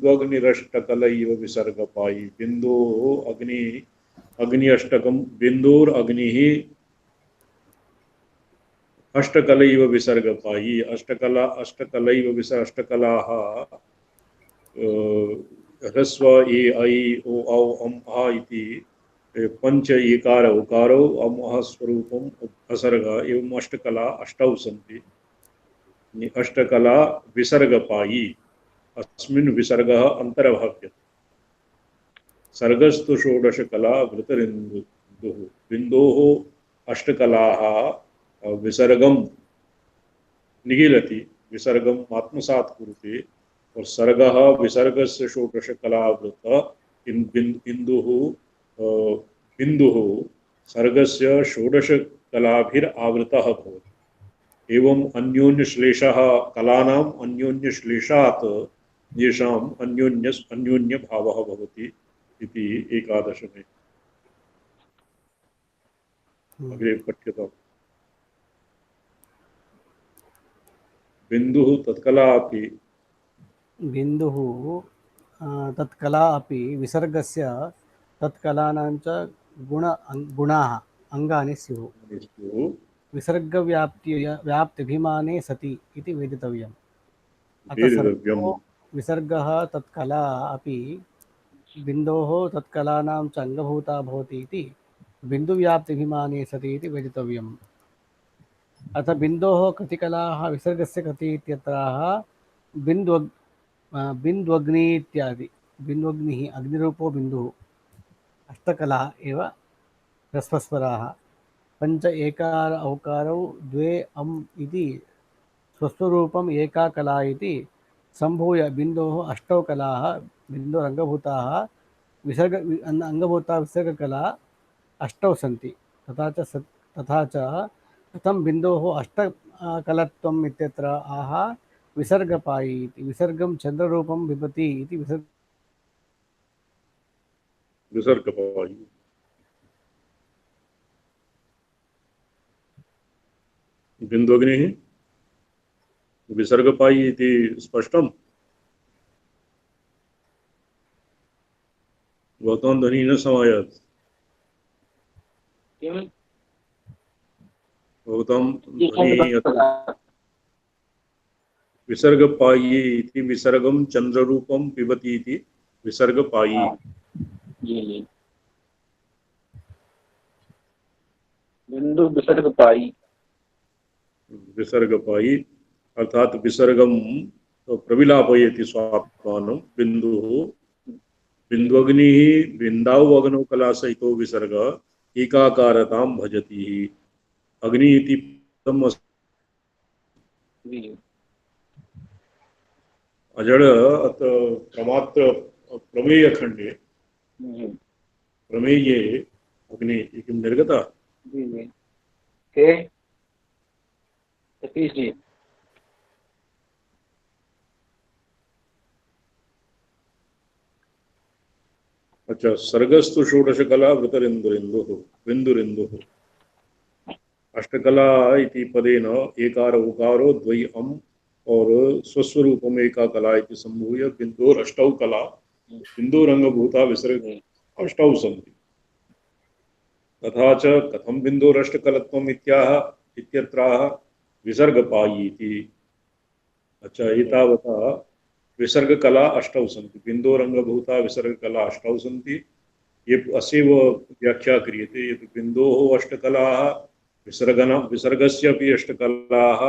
बिन्द्वग्निरष्टकलैव विसर्गपायी। बिन्दोः अग्नि अग्नि अष्टकम बिंदोर अग्नि अष्टकलैव विसर्गपायी अष्टकला अष्टकलैव विसर्ग अष्टकलाः ह्रस्व ए ऐ ओ औ अम आ इति पंच एकार उकारो अम अ स्वरूपम उपसर्ग एवं अष्टकला अष्टौ सन्ति अष्टकला विसर्गपायी अस्मिन् विसर्गः अन्तर्भाव्यते सर्गस्तु षोडशकला वृतरिन्दुः बिन्दोः अष्टकलाः विसर्गम निगीलति विसर्गम आत्मसात् कुरुते और सर्गः विसर्गस्य षोडशकलावृत बिन्दुः बिन्दुः सर्गस्य षोडशकलाभिरावृतः भवति एवं अन्योन्यश्लेषः कलानाम् अन्योन्यश्लेषात् येषाम् अन्योन्यभावः भवति इति एकादशमे अग्रे पठ्यताम् बिन्दुः तत्कला अपि बिन्दुः तत्कला अपि विसर्गस्य तत्कलानां च गुणाः अङ्गानि स्युः व्याप्त्यभिमाने सति इति वेदितव्यम् अतः सर्गो विसर्गः तत्कला अपि बिन्दोः तत्कलानां च अङ्गभूता भवति इति बिन्दुव्याप्त्यभिमाने सति इति वेदितव्यम् अथ बिन्दोः कृतिकलाः विसर्गस्य कृति इत्यत्राः बिन्द्वग्नि इत्यादि बिन्द्वग्निः अग्निरूपो बिन्दुः अष्टकला एव ह्रस्वस्वराः पंच एकार औकारौ द्वे अम् इति स्वस्वरूपम् एका कला इति सम्भूय बिन्दोः अष्टौ कलाः बिन्दोरङ्गभूताः विसर्ग अङ्गभूता विसर्गकला अष्टौ सन्ति तथा च कथं बिन्दोः अष्टकलत्वम् इत्यत्र आह विसर्गपायी इति विसर्गं चन्द्ररूपं बिभति इति विसर्गपायी बिन्दुग्निः विसर्गपायी इति स्पष्टम् भवतां ध्वनिः न समायात् किं भवतां ध्वनिः विसर्गपायी इति विसर्गं चन्द्ररूपं पिबति इति विसर्गपायी जी बिंदु विसर्गपायी विसर्गपायी अर्थात विसर्गम प्रविलापयति स्वात्मानं बिन्दुः बिन्द्वग्निः बिन्दावग्नौ कला सहितो विसर्ग एकाकारतां भजति अग्नि इति पदम् अजड प्रमात्र प्रमेय खंडे प्रमेये अग्नि किं निर्गता के सतीश जी अच्छा सर्गस्तु षोडशकला वृतरिन्दुरिन्दुः बिन्दुरिन्दुः अष्टकला इति पदेन एकार उकारो द्वै अम् और स्वस्वरूपम एका कला इति सम्भूय बिन्दोर अष्टौ कला बिन्दोरङ्गभूता विसर्ग अष्टौ सन्ति तथा च कथं बिन्दोरष्टकलत्वम् इत्याह इत्यत्राह विसर्गपायी इति अच्छा एतावता विसर्गकला अष्टौ सन्ति बिन्दोरङ्गभूता विसर्गकला अष्टौ सन्ति ये अस्यैव व्याख्या क्रियते यत् बिन्दोः अष्टकलाः विसर्गस्यापि अष्टकलाः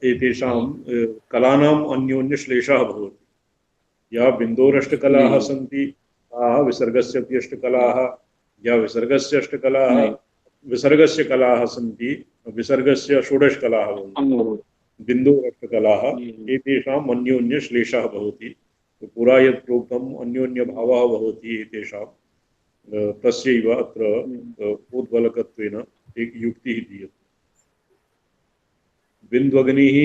एतेषां कलानाम् अन्योन्यश्लेषः भवति या बिन्दोरष्टकलाः सन्ति ताः विसर्गस्यापि अष्टकलाः या विसर्गस्य अष्टकलाः विसर्गस्य कलाः सन्ति विसर्गस्य षोडशकलाः भवन्ति बिन्दोरष्टकलाः एतेषाम् अन्योन्यश्लेषः भवति पुरा यत् प्रोक्तम् अन्योन्यभावः भवति एतेषां तस्यैव अत्र उद्बलकत्वेन एक युक्तिः दीयते बिन्द्वग्निः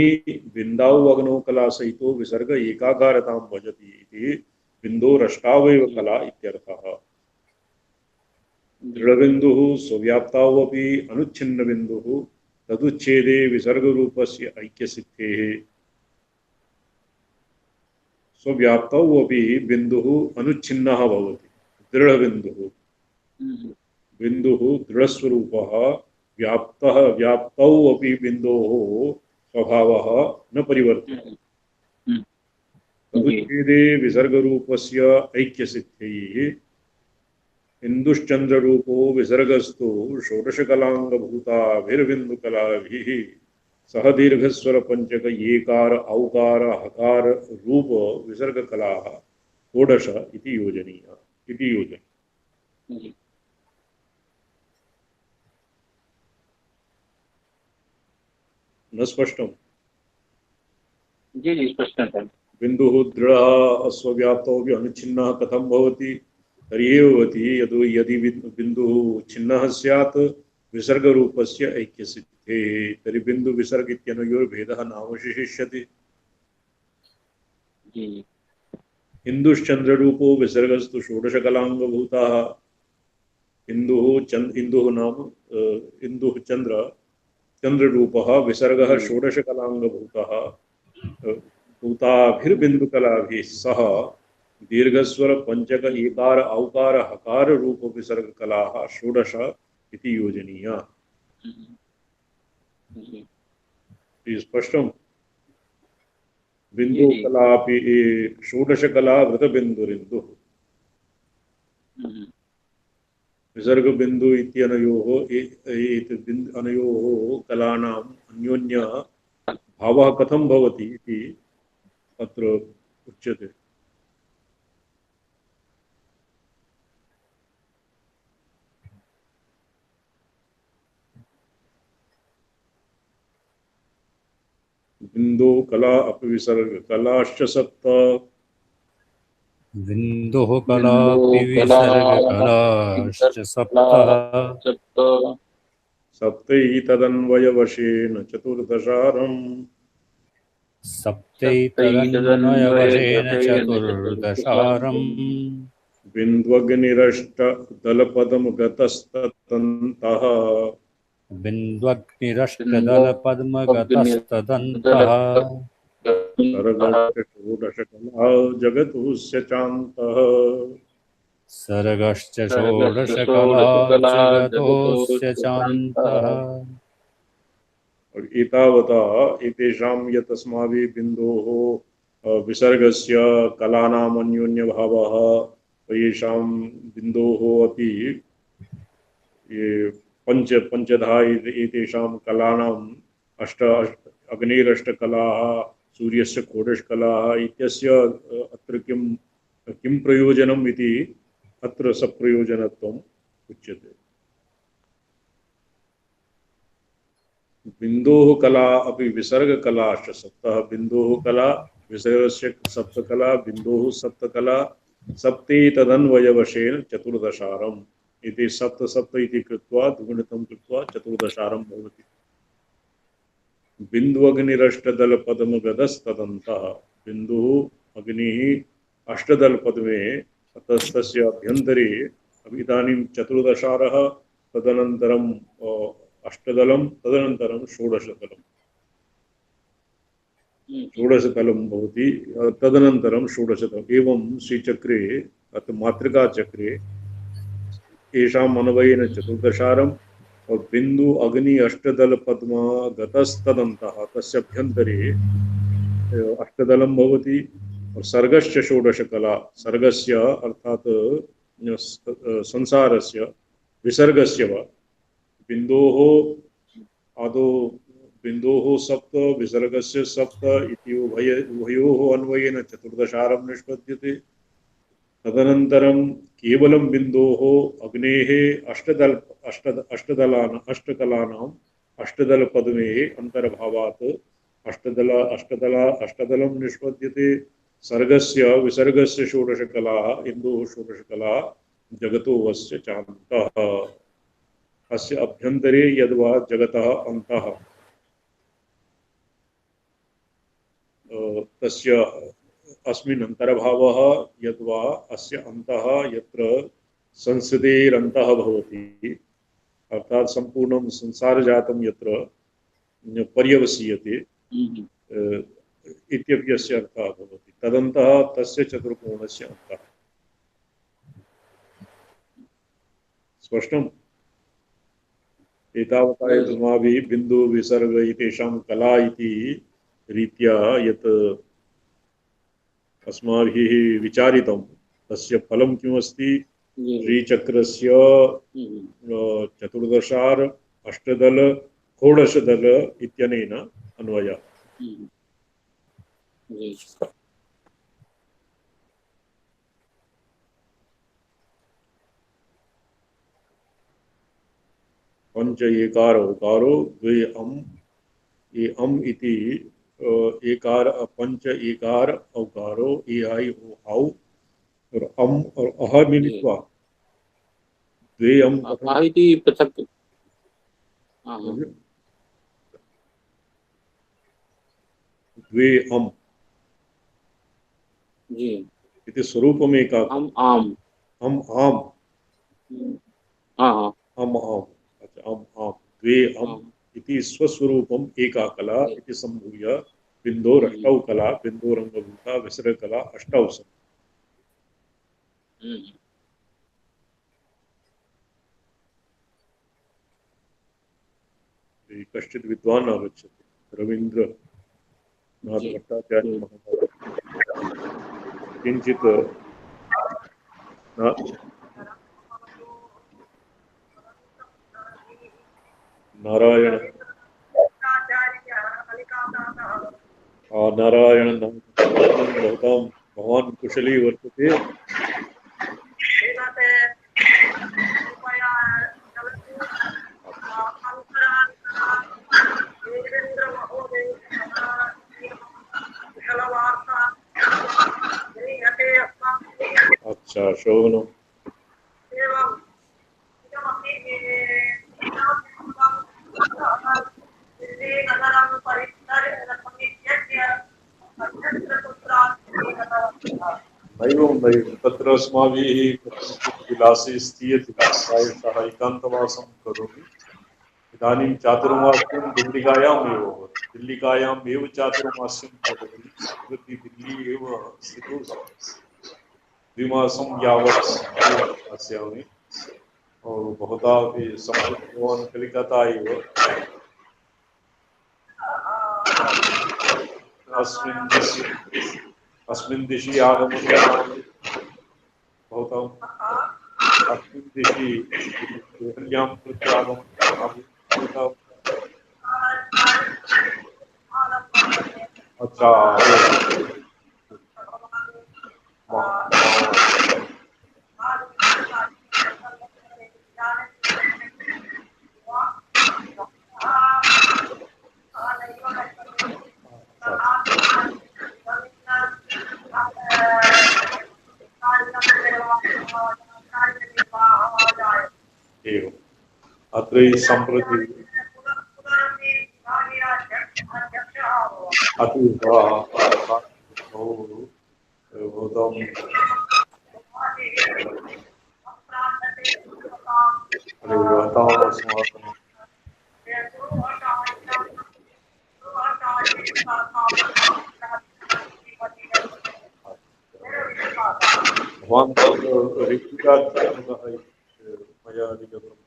बिन्दावग्नौ कला सहितो विसर्ग एकाकारतां भजति इति बिन्दोरष्टावैव कला इत्यर्थः दृढबिन्दुः स्वव्याप्तावपि अनुच्छिन्नबिन्दुः तदुच्छेदे विसर्गरूपस्य ऐक्यसिद्धेः स्वव्याप्तौ अपि बिन्दुः अनुच्छिन्नः भवति दृढबिन्दुः बिन्दुः दृढस्वरूपः व्याप्तौ अपि बिन्दोः स्वभावः न परिवर्त्यते। तदुच्छेदे विसर्गरूपस्य ऐक्यसिद्ध्यैः इन्दुश्चन्द्ररूपो विसर्गस्तु षोडशकलाङ्गभूताभिर्बिन्दुकलाभिः सह दीर्घस्वरपञ्चक येकार औकार हकार रूप विसर्गकलाः षोडश इति योजनीया इति योजनीया। न स्पष्टं? जी स्पष्टं सर। बिन्दुः दृढः अस्वव्याप्तौ अनुच्छिन्नः कथं भवति? तर्हि एव भवति यदि बिन्दुः छिन्नः स्यात् विसर्गरूपस्य ऐक्यसिद्धेः तर्हि बिन्दुविसर्ग इत्यनयोर्भेदः नावशिष्यते। इन्दुश्चन्द्ररूपो विसर्गस्तु षोडशकलाङ्गभूताः। इन्दुः नाम इन्दुः चन्द्ररूपः विसर्गः षोडशकलाङ्गभूतः भूताभिर्बिन्दुकलाभिः सह दीर्घस्वर पंचक एकार औकार हकार रूप विसर्गकलाः षोडश इति योजनीया। स्पष्टं? बिन्दुकलापि षोडशकला वृतबिन्दुरिन्दुः विसर्गबिन्दु इत्यनयोः अनयोः कलानाम् अन्योन्य भावः कथं भवति इति अत्र उच्यते। बिन्दु कला अपि विसर्ग कलाश्च सप्त। बिन्दुः कलापि विसर्ग कलाश्च सप्त। सप्तैतदन्वयवशेन चतुर्दशारम्। सप्तैतदन्वयवशेन चतुर्दशारम्। बिन्द्वग्निरष्टदलपदमगतस्ततन्तः। बिन्द्वग्निरष्टदलपद्मगतस्तदन्तः। सर्गश्च षोडशकला जगतुस्य चान्तः। सर्गश्च षोडशकला जगतोऽस्य चान्तः। एतावता एतेषां यत् अस्माभिः बिन्दोः विसर्गस्य कलानाम् अन्योन्यभावः येषां बिन्दोः अपि ये पंचधा एतेषां कलानाम् अग्नेरष्टकलाः सूर्यस्य षोडशकलाः इत्यस्य अत्र किं प्रयोजनम् इति अत्र सप्रयोजनत्वम् उच्यते। बिन्दोः कला अपि विसर्गकलाश्च सप्तः। बिन्दोः कला विसर्गस्य सप्तकला बिन्दोः सप्तकला सप्तैतदन्वयवशेन चतुर्दशारम् इति सप्त सप्त इति कृत्वा द्विगुणितं कृत्वा चतुर्दशारं भवति। बिन्दुअग्निरष्टदलपद्मगतस्तदन्तः। बिन्दुः अग्निः अष्टदलपद्मे तस्य अभ्यन्तरे इदानीं चतुर्दशारः तदनन्तरं अष्टदलं तदनन्तरं षोडशदलं भवति तदनन्तरं षोडशदलम् एवं श्रीचक्रे अत्र मातृकाचक्रे येषाम् अन्वयेन चतुर्दशारम् और बिंदु अग्नि अष्टदल पद्म गतस्तदन्तः तस्य अभ्यन्तरे अष्टदलं भवति और सर्गश्च षोडशकला सर्गस्य अर्थात् संसारस्य विसर्गस्य वा बिन्दोः आदौ बिन्दोः सप्त विसर्गस्य सप्त इति उभयोः अन्वयेन चतुर्दशारं निष्पद्यते। तदनन्तरं केवलं बिन्दोः अग्नेः अष्टकलानाम् अष्टदलपद्मे अन्तर्भावात् अष्टदलं निष्पद्यते। सर्गस्य विसर्गस्य षोडशकलाः इन्दोः षोडशकला जगतो वस्य चान्तः। अस्य अभ्यन्तरे यद्वा जगतः अन्तः तस्य अस्मिन् अन्तर्भावः यद्वा अस्य अन्तः यत्र संस्कृतेरन्तः भवति अर्थात् सम्पूर्णं संसारजातं यत्र पर्यवसीयते इत्यपि अस्य अर्थः भवति। तदन्तः तस्य चतुर्कोणस्य अन्तः। स्पष्टम् एतावता यदस्माभिः बिन्दु विसर्ग इत्येषां कला इति रीत्या यत् अस्माभिः विचारितं तस्य फलं किमस्ति श्रीचक्रस्य चतुर्दशार अष्टदल षोडशदल इत्यनेन अन्वयः। पंच एकार उकारो द्वे ये इति एकार पंच एकार औकारो ए आई ओ औ और और अह मिलित्वा द्वे इति पृथक् द्वे जी इति स्वरूपमेका आम अच्छा द्वे इति स्वस्वरूपम् एका कला इति संभूय बिन्दोरष्टौ कला बिन्दोरङ्गभूता विसर्गकला अष्टौ कश्चित् विद्वान् आगच्छति रवीन्द्रनाथ भट्टाचार्य महोदय किञ्चित् नारायण भवतां भवान् कुशली वर्तते। अच्छा शोभनम् नैवं तत्र अस्माभिः विलासे स्थीयते प्रायशः एकान्तवासं करोमि। इदानीं चातुर्मास्यं दिल्लिकायाम् एव भवति दिल्लिकायाम् एव चातुर्मास्यं करोमि दिल्ली एव स्थितो द्विमासं यावत् अस्यामि और भवता अपि सम्पूर्णं कलिकता एव अस्मिन् दिशि आगमनं भवताम् अस्मिन् दिशि देहल्यां कृत्य आगमनं अच्छा अत्र सम्प्रति भवान् ऋत्विका मया अधिगतम्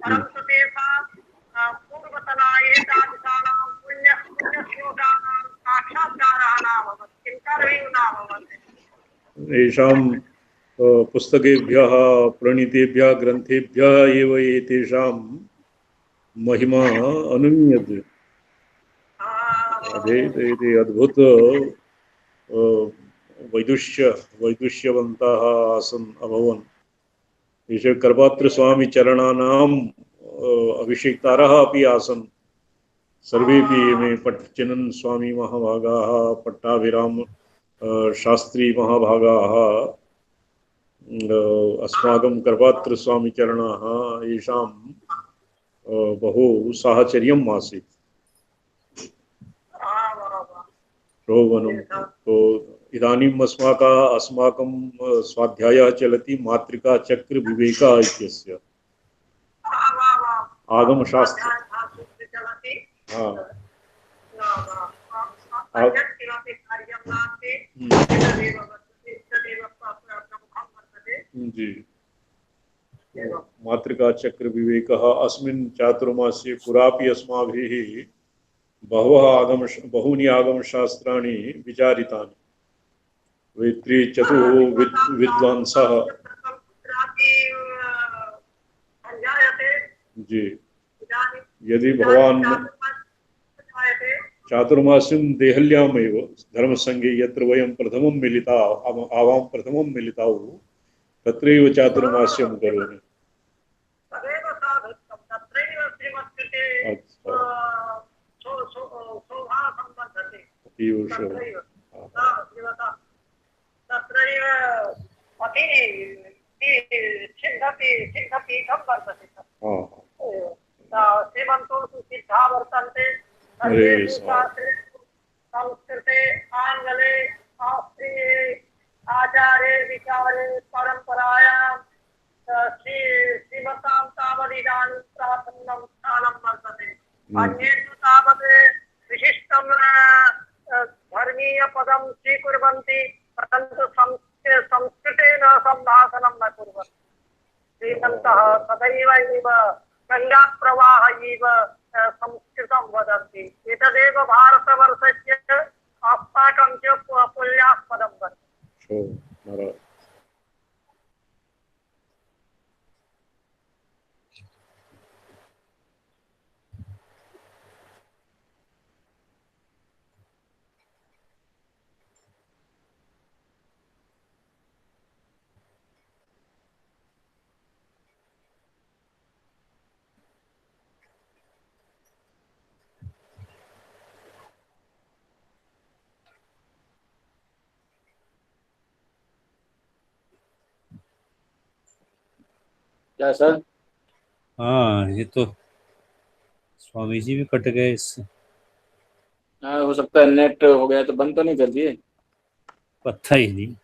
परन्तु तेषां पूर्वतनायेतादृशानां पुण्य येषां पुस्तकेभ्यः प्रणीतेभ्यः ग्रन्थेभ्यः एव एतेषां महिमा अनुमीयते। ते अद्भुत वैदुष्यवन्तः आसन् अभवन्। एष करपात्रस्वामी चरणानाम् अभिषेक्तारः अपि आसन्। सर्वेपि मे पट्टचिनन् स्वामी महाभागाः, पट्टाभिराम शास्त्री महाभागाः, अस्माकं करपात्रस्वामी चरणाः, येषां बहु साहचर्यम् आसीत्। रोवनं तो इदानीम् अस्माकं स्वाध्यायः चलति मातृका चक्र विवेकः इत्यस्य आगमशास्त्र। जी, मातृका चक्र विवेकः अस्मिन् चातुर्मास्ये पुरापि अस्माभिः बहूनि आगमशास्त्राणि विचारितानि। वेत्री चतुः विद्वांसः जी, यदि भवान् चातुर्मास्यं देहल्यामेव धर्मसंघे यत्र वयं प्रथमं मिलिताौ तत्रैव चातुर्मास्यं करोमि। संस्कृते आंगले शास्त्रीये आचारे विचारे परंपरायां श्रीमतां तावदिदानीं प्रासन्नं स्थानं वर्तते। अन्येषु तावत् विशिष्टं धर्मीयपदं स्वीकुर्वन्ति, परन्तु संस्कृतेन सम्भाषणं न कुर्वन्ति। श्रीमन्तः सदैव इव गङ्गाप्रवाह इव संस्कृतं वदन्ति। एतदेव भारतवर्षस्य अस्माकं च पुण्यास्पदं वर्तते। क्या सर? हाँ, ये तो स्वामी जी भी कट गए इससे। हाँ, हो सकता है नेट हो गया, तो बंद तो नहीं कर दिए? पता ही नहीं।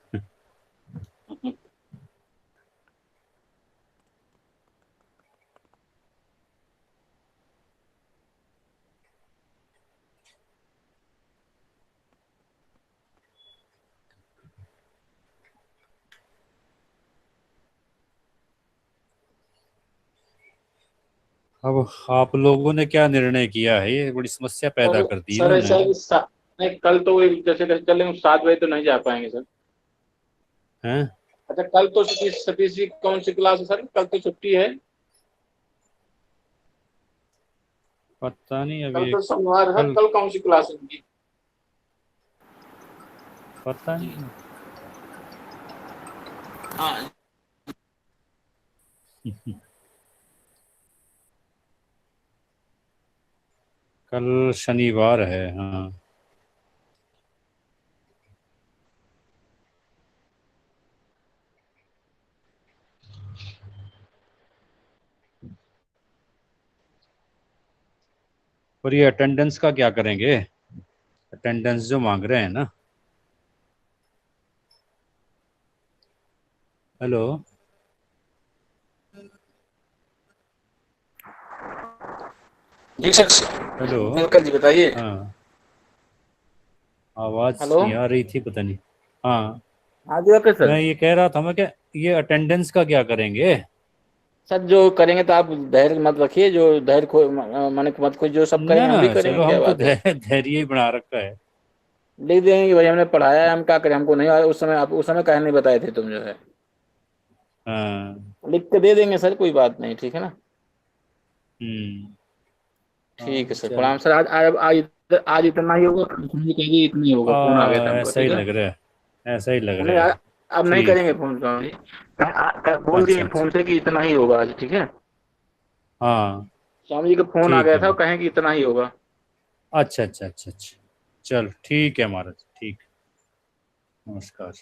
अब आप लोगों ने क्या निर्णय किया है? ये बड़ी समस्या पैदा कर दी सर ऐसा है इन्होंने। कि नहीं, कल तो जैसे चले 7 बजे तो नहीं जा पाएंगे सर। हैं? अच्छा, कल तो सतीश जी कौन सी क्लास है सर? कल तो छुट्टी है। पता नहीं कल अभी। तो सोमवार है, कल कौन सी क्लास है उनकी? पता नहीं। हाँ कल शनिवार है। हाँ, और ये अटेंडेंस का क्या करेंगे? अटेंडेंस जो मांग रहे हैं ना। हेलो, जी सर। हेलो। अंकल जी बताइए। हाँ, आवाज हेलो। नहीं आ रही थी, पता नहीं। हाँ, हाँ जी ओके सर। मैं ये कह रहा था मैं क्या ये अटेंडेंस का क्या करेंगे? सर जो करेंगे तो आप धैर्य मत रखिए, जो धैर्य माने मत कोई, जो सब ना करेंगे हम ना, भी चलो करेंगे, क्या हम तो बात है। धैर्य ही बना रखा है। लिख देंगे कि भाई हमने पढ़ाया है, हम क्या करें, हमको नहीं आया उस समय, आप उस समय काहे नहीं बताए थे तुम जो है, हाँ। लिख के दे देंगे सर, कोई बात नहीं, ठीक है ना। ठीक है सर, चलो। प्रणाम सर। आज इतना ही होगा, मुझे कहिए इतना ही होगा, फोन आ गया था हमको, ऐसा ही ठीक है। लग रहा है, ऐसा ही लग नहीं रहा है। अब नहीं ठीक। करेंगे फोन स्वामी जी, बोल अच्छा दिए अच्छा। फोन से कि इतना ही होगा आज, ठीक है। हाँ स्वामी जी का फोन आ ठीक गया है था, महाराज। कहें कि इतना ही होगा। अच्छा अच्छा अच्छा अच्छा। चलो ठीक है महाराज, ठीक। नमस्कार।